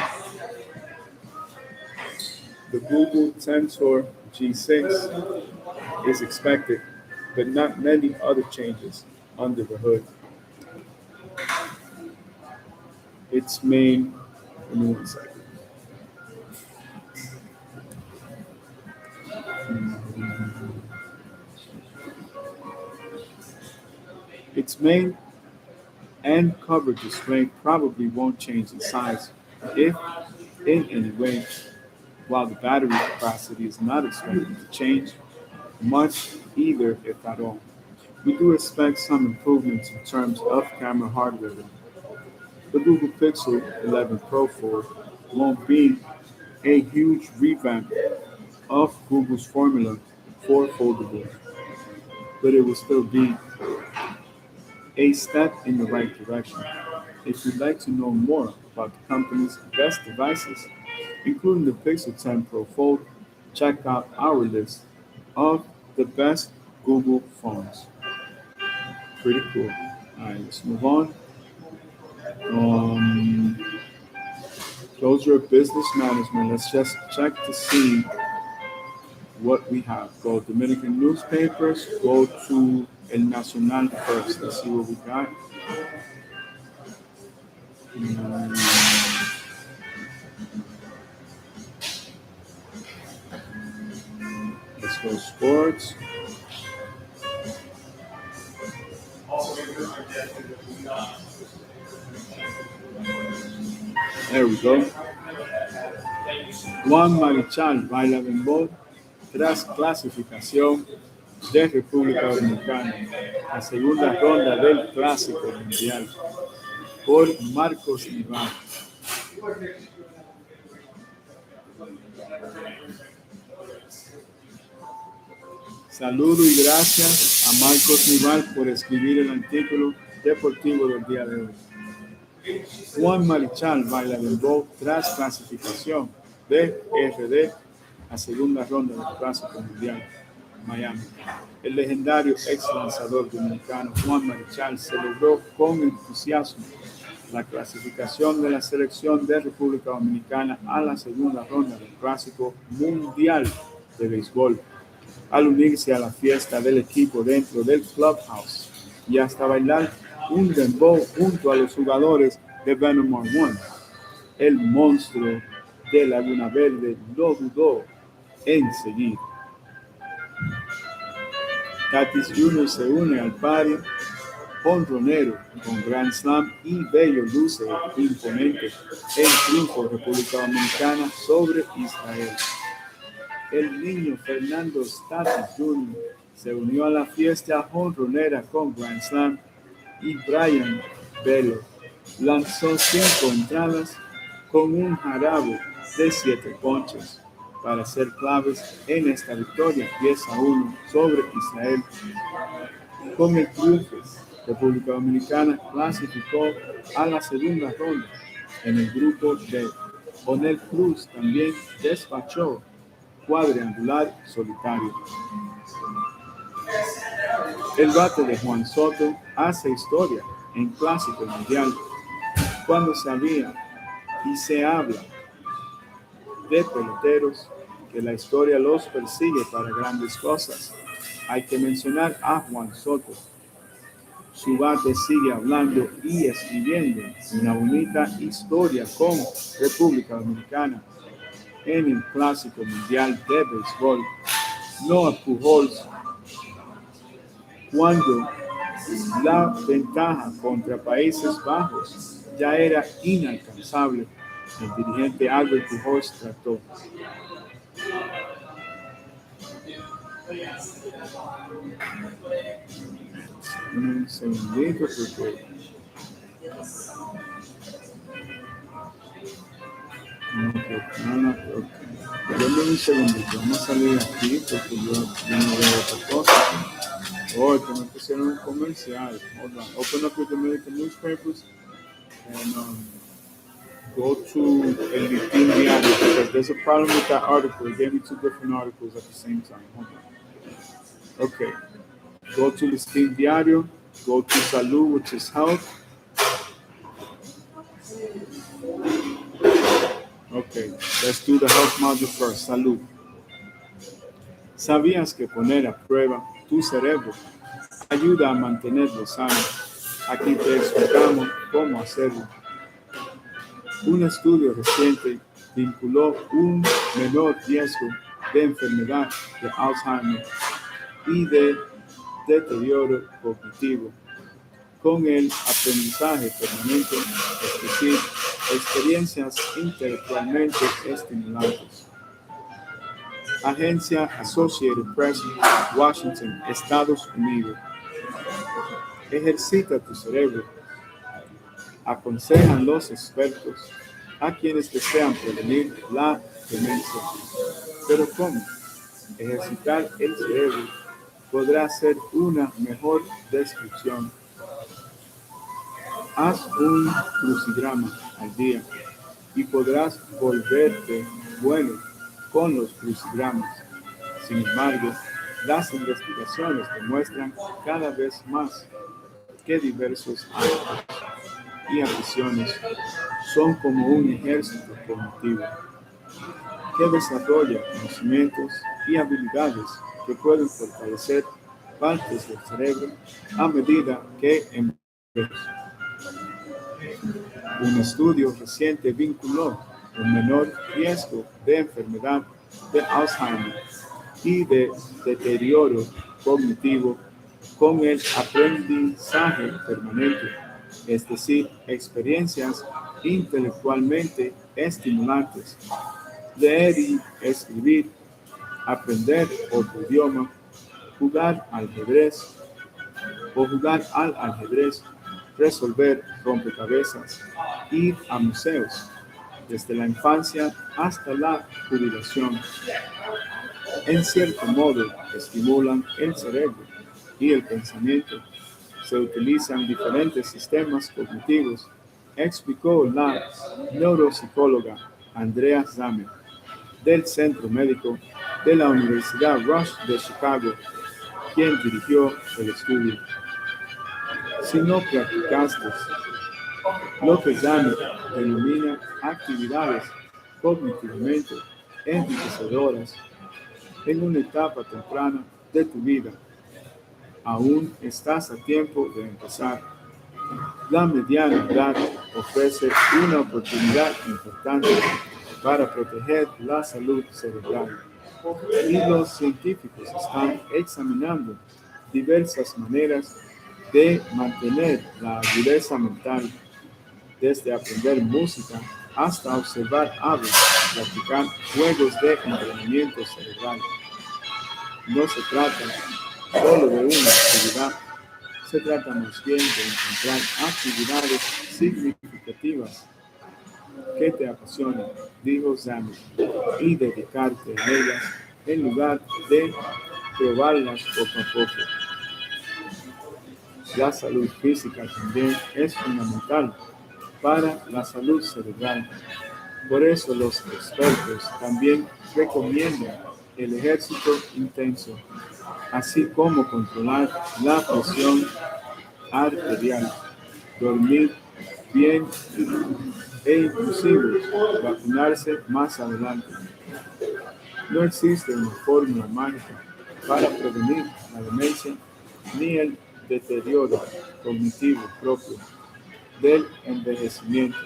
the Google Tensor G6, is expected, but not many other changes under the hood. Its main, give me one second. Its main and cover display probably won't change in size, if in any way, while the battery capacity is not expected to change much either, if at all. We do expect some improvements in terms of camera hardware. The Google Pixel 11 Pro Fold won't be a huge revamp of Google's formula for foldables, but it will still be a step in the right direction. If you'd like to know more about the company's best devices, including the Pixel 10 Pro Fold, check out our list of the best Google phones. Pretty cool. Alright, let's move on. Closure of business management. Let's just check to see what we have. Go Dominican newspapers. Go to El Nacional first. Let's see what we got. Let's go sports. There we go. Juan Marichal baila béisbol tras clasificación de República Dominicana a segunda ronda del Clásico Mundial por Marcos Nival. Saludo y gracias a Marcos Nival por escribir el artículo deportivo del día de hoy. Juan Marichal baila béisbol tras clasificación de RD a segunda ronda del Clásico Mundial, Miami. El legendario ex lanzador dominicano Juan Marichal celebró con entusiasmo la clasificación de la selección de República Dominicana a la segunda ronda del Clásico Mundial de Béisbol, al unirse a la fiesta del equipo dentro del clubhouse y hasta bailar un dembow junto a los jugadores de Venom One. El monstruo de Laguna Verde no dudó en seguir. Tatis Jr. se une al party jonronero con Grand Slam y bello luce imponente el triunfo de República Dominicana sobre Israel. El niño Fernando Tatis Jr. se unió a la fiesta jonronera con Grand Slam y Brian Bello lanzó 5 entradas con un jarabe de 7 ponches para ser claves en esta victoria 10-1 sobre Israel. Con el triunfo, República Dominicana clasificó a la segunda ronda en el grupo D. Onel Cruz también despachó cuadrangular solitario. El bate de Juan Soto hace historia en Clásico Mundial cuando se había y se habla de peloteros que la historia los persigue para grandes cosas. Hay que mencionar a Juan Soto. Su bate sigue hablando y escribiendo una bonita historia con República Dominicana en el Clásico Mundial de Béisbol. Noah Pujols, cuando la ventaja contra Países Bajos ya era inalcanzable, el dirigente Albert Pujols trató. Un segundito porque Dame un segundito, vamos a salir aquí porque yo no veo otra cosa. Oh, que me pusieron un comercial. Hold on. Open up your Dominican newspapers and go to El Listín Diario because there's a problem with that article. It gave me two different articles at the same time. Hold on. Okay. Go to Listín Diario. Go to Salud, which is health. Okay, let's do the health module first. Salud. ¿Sabías que poner a prueba tu cerebro ayuda a mantenerlo sano? Aquí te explicamos cómo hacerlo. Un estudio reciente vinculó un menor riesgo de enfermedad de Alzheimer y de deterioro cognitivo con el aprendizaje permanente, es decir, experiencias intelectualmente estimulantes. Agencia Associated Press, Washington, Estados Unidos. Ejercita tu cerebro. Aconsejan los expertos a quienes desean prevenir la demencia. Pero ¿cómo? Ejercitar el cerebro podrá ser una mejor descripción. Haz un crucigrama al día y podrás volverte bueno con los crucigramas. Sin embargo, las investigaciones demuestran cada vez más que diversos hábitos y aficiones son como un ejército cognitivo que desarrolla conocimientos y habilidades que pueden fortalecer partes del cerebro a medida que envejecemos. Un estudio reciente vinculó un menor riesgo de enfermedad de Alzheimer y de deterioro cognitivo con el aprendizaje permanente, es decir, experiencias intelectualmente estimulantes, leer y escribir, aprender otro idioma, jugar al ajedrez al ajedrez, resolver rompecabezas, ir a museos, desde la infancia hasta la jubilación. En cierto modo, estimulan el cerebro y el pensamiento. Se utilizan diferentes sistemas cognitivos, explicó la neuropsicóloga Andrea Zamer del Centro Médico de la Universidad Rush de Chicago, quien dirigió el estudio. Si no practicaste lo que Zamer denomina actividades cognitivamente enriquecedoras en una etapa temprana de tu vida, aún estás a tiempo de empezar. La mediana edad ofrece una oportunidad importante para proteger la salud cerebral y los científicos están examinando diversas maneras de mantener la agudeza mental, desde aprender música hasta observar aves y practicar juegos de entrenamiento cerebral. No se trata solo de una actividad, se trata más bien de encontrar actividades significativas que te apasionen, dijo Zamer, y dedicarte a ellas en lugar de probarlas poco a poco. La salud física también es fundamental para la salud cerebral. Por eso los expertos también recomiendan el ejercicio intenso, así como controlar la presión arterial, dormir bien e inclusive vacunarse más adelante. No existe una fórmula mágica para prevenir la demencia ni el deterioro cognitivo propio del envejecimiento,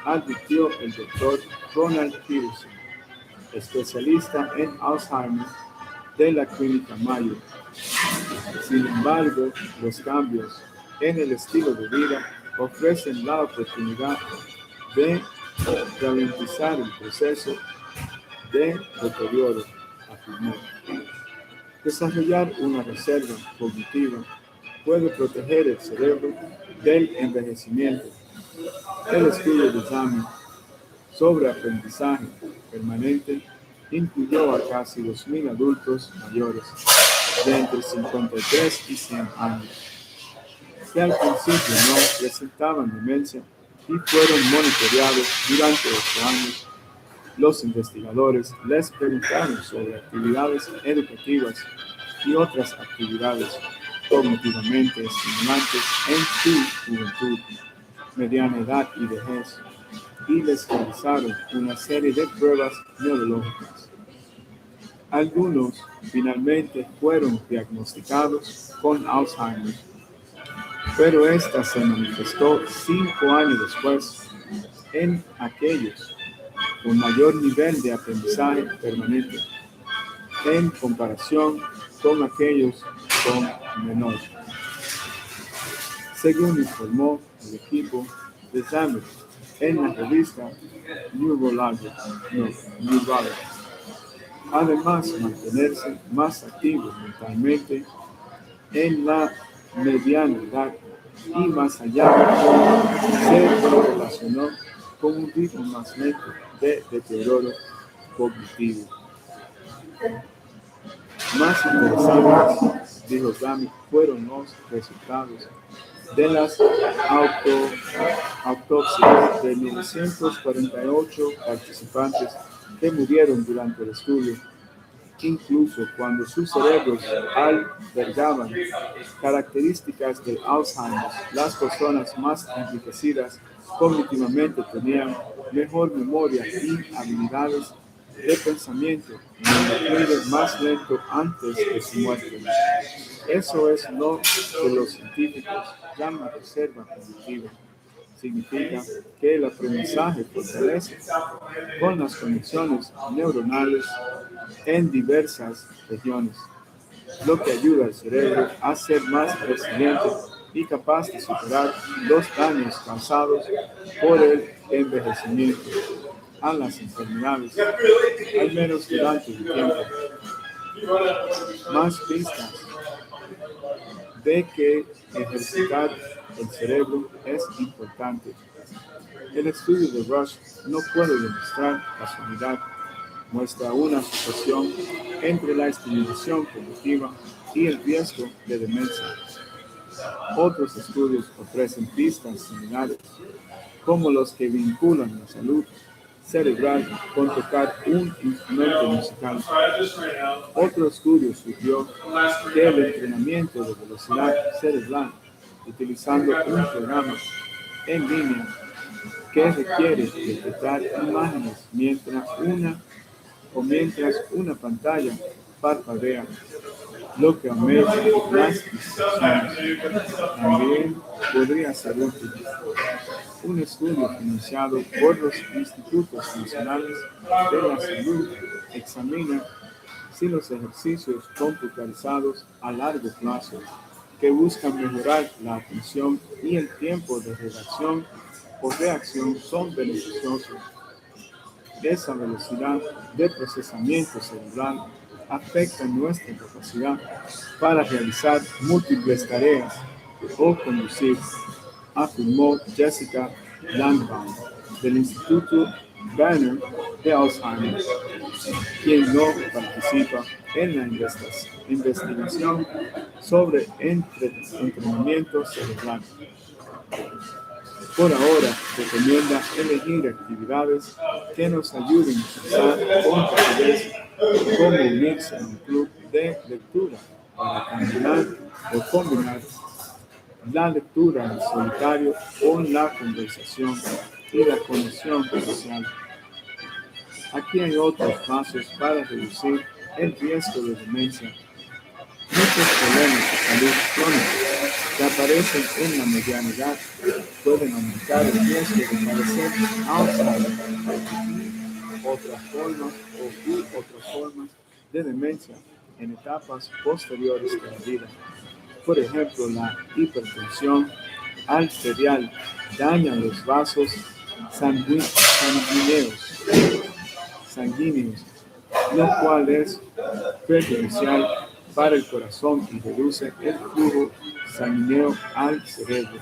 advirtió el doctor Ronald Peterson, especialista en Alzheimer de la Clínica Mayo. Sin embargo, los cambios en el estilo de vida ofrecen la oportunidad de ralentizar el proceso de deterioro, afirmó. Desarrollar una reserva cognitiva puede proteger el cerebro del envejecimiento. El estudio de Zami sobre aprendizaje permanente incluyó a casi 2.000 adultos mayores de entre 53 y 100 años, que al principio no presentaban demencia y fueron monitoreados durante 8 años. Los investigadores les preguntaron sobre actividades educativas y otras actividades cognitivamente estimulantes en su juventud, mediana edad y vejez, y les realizaron una serie de pruebas neurológicas. Algunos finalmente fueron diagnosticados con Alzheimer, pero esta se manifestó 5 años después en aquellos con mayor nivel de aprendizaje permanente en comparación con aquellos con menor, según informó el equipo de Zami en la revista Neurology. Además, mantenerse más activo mentalmente en la mediana edad y más allá se relacionó con un ritmo más lento de deterioro cognitivo. Más interesantes, dijo Gami, fueron los resultados de las autopsias de 948 participantes que murieron durante el estudio. Incluso cuando sus cerebros albergaban características del Alzheimer, las personas más enriquecidas cognitivamente tenían mejor memoria y habilidades de pensamiento y un declive más lento antes de su muerte. Eso es lo que los científicos llaman reserva cognitiva. Significa que el aprendizaje fortalece con las conexiones neuronales en diversas regiones, lo que ayuda al cerebro a ser más resiliente y capaz de superar los daños causados por el envejecimiento a las enfermedades, al menos durante el tiempo. Más pistas de que ejercitar el cerebro es importante. El estudio de Rush no puede demostrar casualidad, muestra una asociación entre la estimulación cognitiva y el riesgo de demencia. Otros estudios ofrecen pistas similares, como los que vinculan la salud cerebral con tocar un instrumento musical. Otro estudio sugirió que el entrenamiento de velocidad cerebral utilizando un programa en línea que requiere detectar imágenes mientras una pantalla parpadea, lo que aumenta las distracciones. También podría ser útil. Un estudio financiado por los Institutos Nacionales de la Salud examina si los ejercicios computarizados a largo plazo que buscan mejorar la atención y el tiempo de redacción o reacción son beneficiosos. Esa velocidad de procesamiento cerebral afecta nuestra capacidad para realizar múltiples tareas o conducir, afirmó Jessica Langbaum del Instituto Banner de Alzheimer, quien no participa en la investigación sobre entrenamiento cerebral. Por ahora, recomienda elegir actividades que nos ayuden a pensar con rapidez, como unirse a un club de lectura para combinar la lectura en solitario con la conversación y la conexión social. Aquí hay otros pasos para reducir el riesgo de demencia. Muchos problemas de salud crónicos que aparecen en la mediana edad pueden aumentar el riesgo de padecer Alzheimer y otras formas de demencia en etapas posteriores de la vida. Por ejemplo, la hipertensión arterial daña los vasos sanguíneos, lo cual es perjudicial para el corazón y reduce el flujo sanguíneo al cerebro.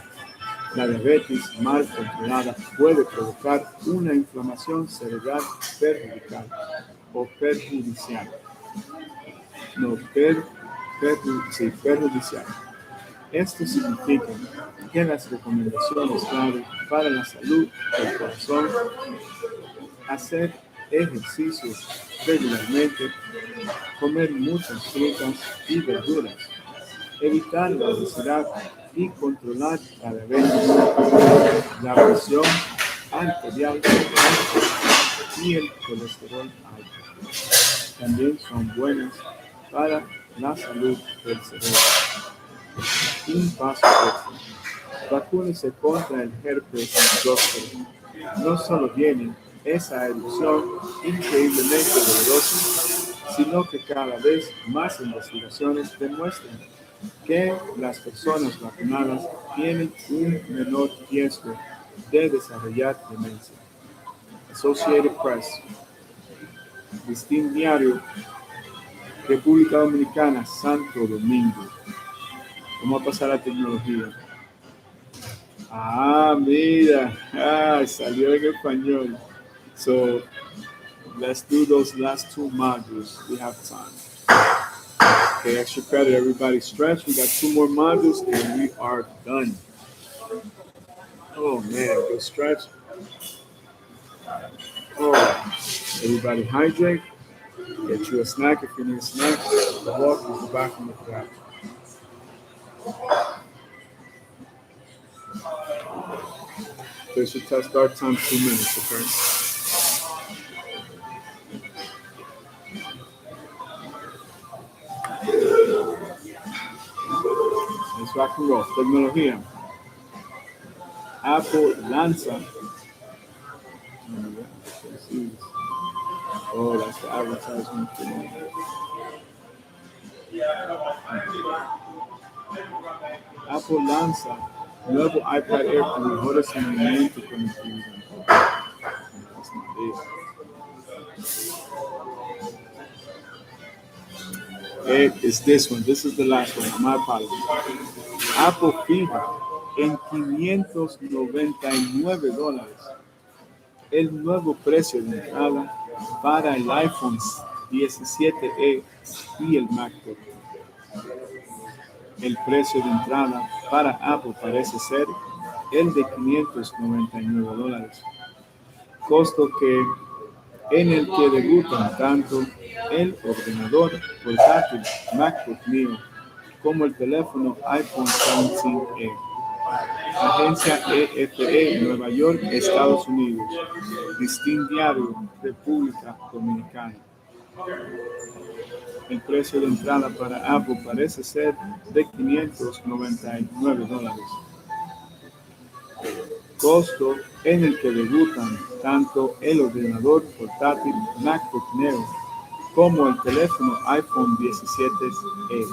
La diabetes mal controlada puede provocar una inflamación cerebral perjudicial. No, perjudicial. Esto significa que las recomendaciones clave para la salud del corazón: hacer ejercicio regularmente, comer muchas frutas y verduras, evitar la obesidad y controlar la diabetes, la presión arterial y el colesterol alto. También son buenas para la salud del cerebro. Un paso extra: vacúnese contra el herpes zóster. No solo tiene esa erupción increíblemente dolorosa, sino que cada vez más investigaciones demuestran que las personas vacunadas tienen un menor riesgo de desarrollar demencia. Associated Press, Listín Diario, República Dominicana, Santo Domingo. ¿Cómo va a pasar la tecnología? Mira, salió en español. So, let's do those last two modules. We have time. Okay, extra credit, everybody stretch. We got 2 more modules and we are done. Oh man, go stretch. Oh, everybody hydrate. Get you a snack if you need a snack. Walk is the back in the crowd. They should test start time 2 minutes, okay? Let's rock and roll. Tecnología. Apple lanza. Oh, that's the advertisement. Apple lanza nuevo iPad Air con mejores rendimientos y conectividad. That's not it. It is this one. This is the last one. My apologies. Apple fija en $599 el nuevo precio de entrada para el iPhone 17e y el MacBook. El precio de entrada para Apple parece ser el de $599, costo en el que debutan tanto el ordenador portátil MacBook Neo como el teléfono iPhone 17e. Agencia EFE, Nueva York, Estados Unidos. Listín Diario, República Dominicana. El precio de entrada para Apple parece ser de $599. Costo en el que debutan tanto el ordenador portátil MacBook Neo como el teléfono iPhone 17e.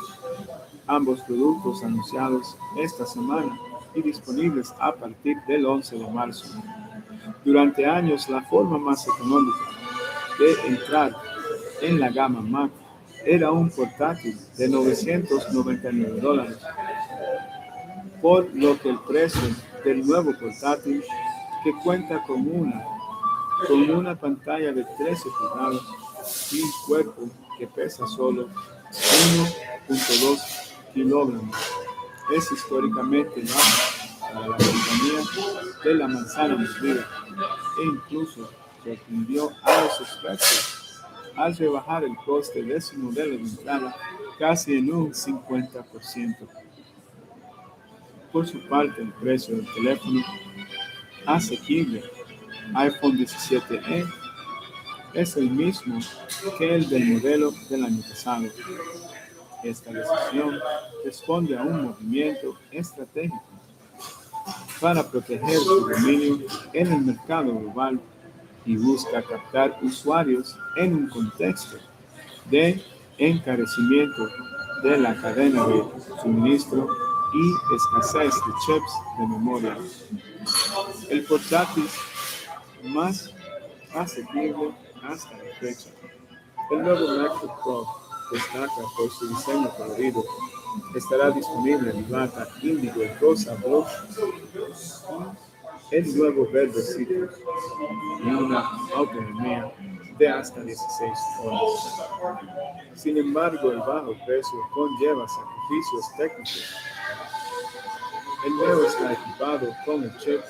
Ambos productos anunciados esta semana y disponibles a partir del 11 de marzo. Durante años, la forma más económica de entrar en la gama Mac era un portátil de $999, por lo que el precio del nuevo portátil, que cuenta con una pantalla de 13 pulgadas y un cuerpo que pesa solo 1.2 kilogramos, es históricamente bajo para la compañía de la manzana mordida, e incluso sorprendió a los expertos al rebajar el coste de su modelo de entrada casi en un 50%. Por su parte, el precio del teléfono asequible iPhone 17e es el mismo que el del modelo del año pasado. Esta decisión responde a un movimiento estratégico para proteger su dominio en el mercado global y busca captar usuarios en un contexto de encarecimiento de la cadena de suministro y escasez de chips de memoria. El portátil más asequible hasta la fecha. El nuevo MacBook Pro destaca por su diseño colorido. Estará disponible en plata índigo y rosa blush, el nuevo verde citrus y una autonomía de hasta 16 horas. Sin embargo, el bajo precio conlleva sacrificios técnicos. El nuevo está equipado con el chip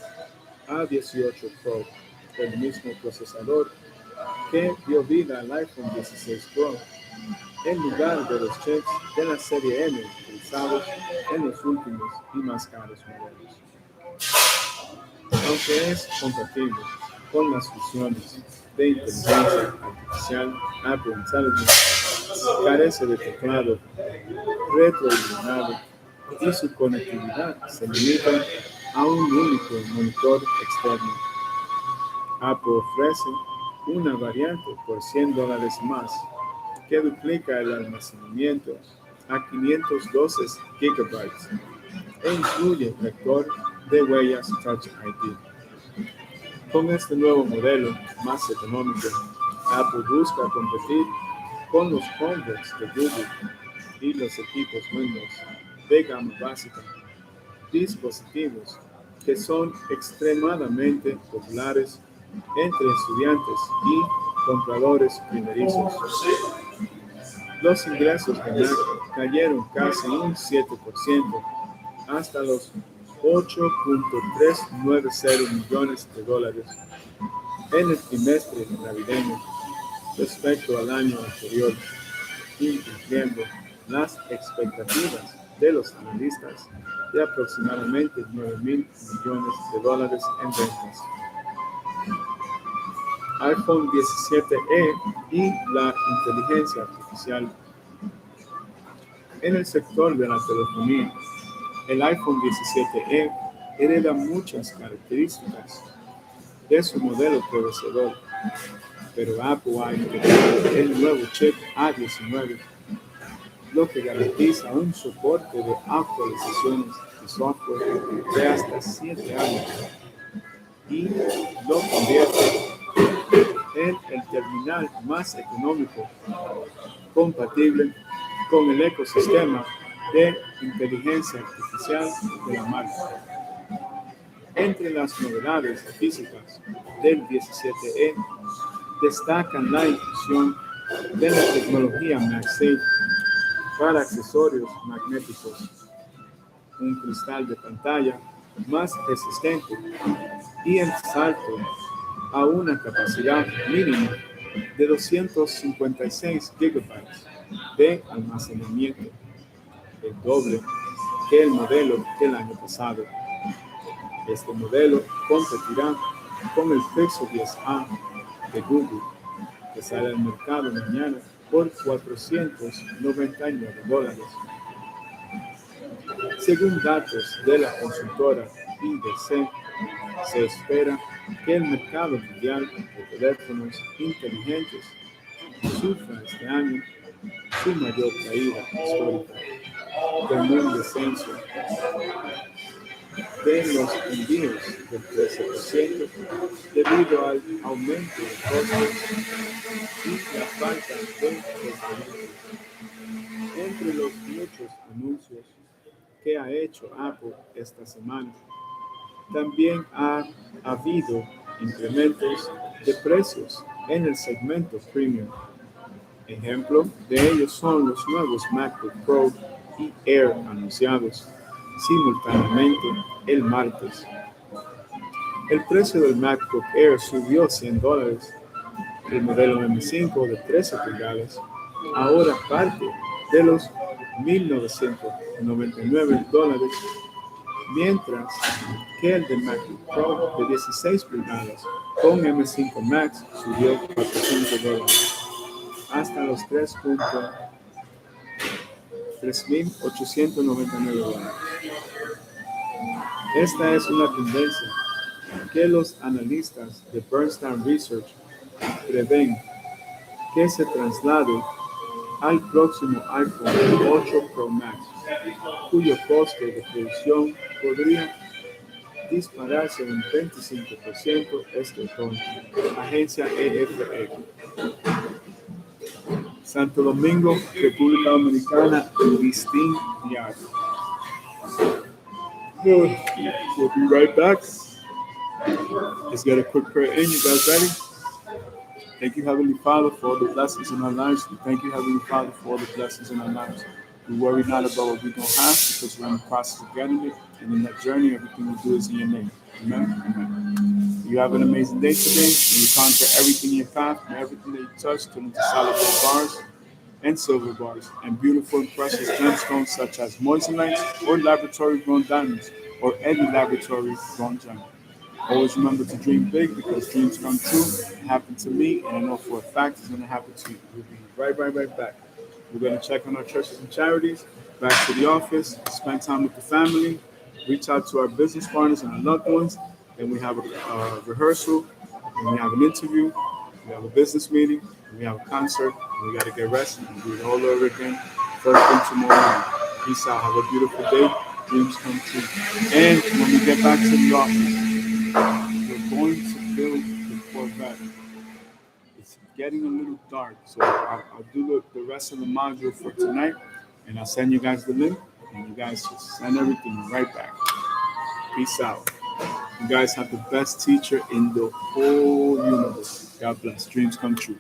A18 Pro, el mismo procesador que dio vida al iPhone 16 Pro, en lugar de los chips de la serie M utilizados en los últimos y más caros modelos. Aunque es compatible con las funciones de inteligencia artificial Apple Intelligence, carece de teclado retroiluminado y su conectividad se limita a un único monitor externo. Apple ofrece una variante por $100 más que duplica el almacenamiento a 512 GB e incluye el lector de huellas Touch ID. Con este nuevo modelo más económico, Apple busca competir con los Chromebooks de Google y los equipos Windows de gama básica, dispositivos que son extremadamente populares entre estudiantes y compradores primerizos. Los ingresos de Mac cayeron casi un 7% hasta los $8.390 millones en el trimestre navideño respecto al año anterior, incluyendo las expectativas de los analistas de aproximadamente $9.000 millones en ventas. iPhone 17e y la inteligencia artificial. En el sector de la telefonía, el iPhone 17e hereda muchas características de su modelo predecesor, pero Apple ha integrado el nuevo chip A19, lo que garantiza un soporte de actualizaciones de software de hasta 7 años y lo convierte en el terminal más económico compatible con el ecosistema de inteligencia artificial de la marca. Entre las novedades físicas del 17E destacan la inclusión de la tecnología MagSafe para accesorios magnéticos, un cristal de pantalla más resistente y el salto a una capacidad mínima de 256 GB de almacenamiento, el doble que el modelo del año pasado. Este modelo competirá con el Pixel 10A de Google, que sale al mercado mañana por $499. Según datos de la consultora IDC, se espera que el mercado mundial de teléfonos inteligentes sufra este año su mayor caída histórica, con un descenso de los envíos del 13% debido al aumento de costos y la falta de componentes. Entre los muchos anuncios que ha hecho Apple esta semana, también ha habido incrementos de precios en el segmento premium. Ejemplo de ellos son los nuevos MacBook Pro y Air anunciados simultáneamente el martes. El precio del MacBook Air subió $100. El modelo M5 de 13 pulgadas ahora parte de los $1.999, mientras que el de MacBook Pro de 16 pulgadas con M5 Max subió $400 hasta los $3,899. Esta es una tendencia que los analistas de Bernstein Research prevén que se traslade al próximo iPhone 8 Pro Max, cuyo costo de producción podría dispararse un 25% este otoño. Agencia EFE. Santo Domingo, República Dominicana, listing yard. We'll be right back. Let's get a quick prayer in. You guys ready? Thank you, Heavenly Father, for all the blessings in our lives. We thank you, Heavenly Father, for all the blessings in our lives. We worry not about what we don't have because we're in the process of getting it. And in that journey, everything we do is in your name. Amen. Amen. You have an amazing day today. And you conquer everything in your path and everything that you touch turn into solid gold bars and silver bars and beautiful and precious gemstones such as moissanite or laboratory-grown diamonds or any laboratory-grown gem. Always remember to dream big because dreams come true. It happened to me, and I know for a fact it's going to happen to you. We'll be right back. We're going to check on our churches and charities, back to the office, spend time with the family, reach out to our business partners and our loved ones. Then we have a rehearsal, and we have an interview, we have a business meeting, and we have a concert, and we got to get rested and do it all over again. First thing tomorrow morning. Peace out. Have a beautiful day. Dreams come true. And when we get back to the office, we're going to build the Corvette. It's getting a little dark, so I'll do the rest of the module for tonight, and I'll send you guys the link, and you guys just send everything right back. Peace out. You guys have the best teacher in the whole universe. God bless. Dreams come true.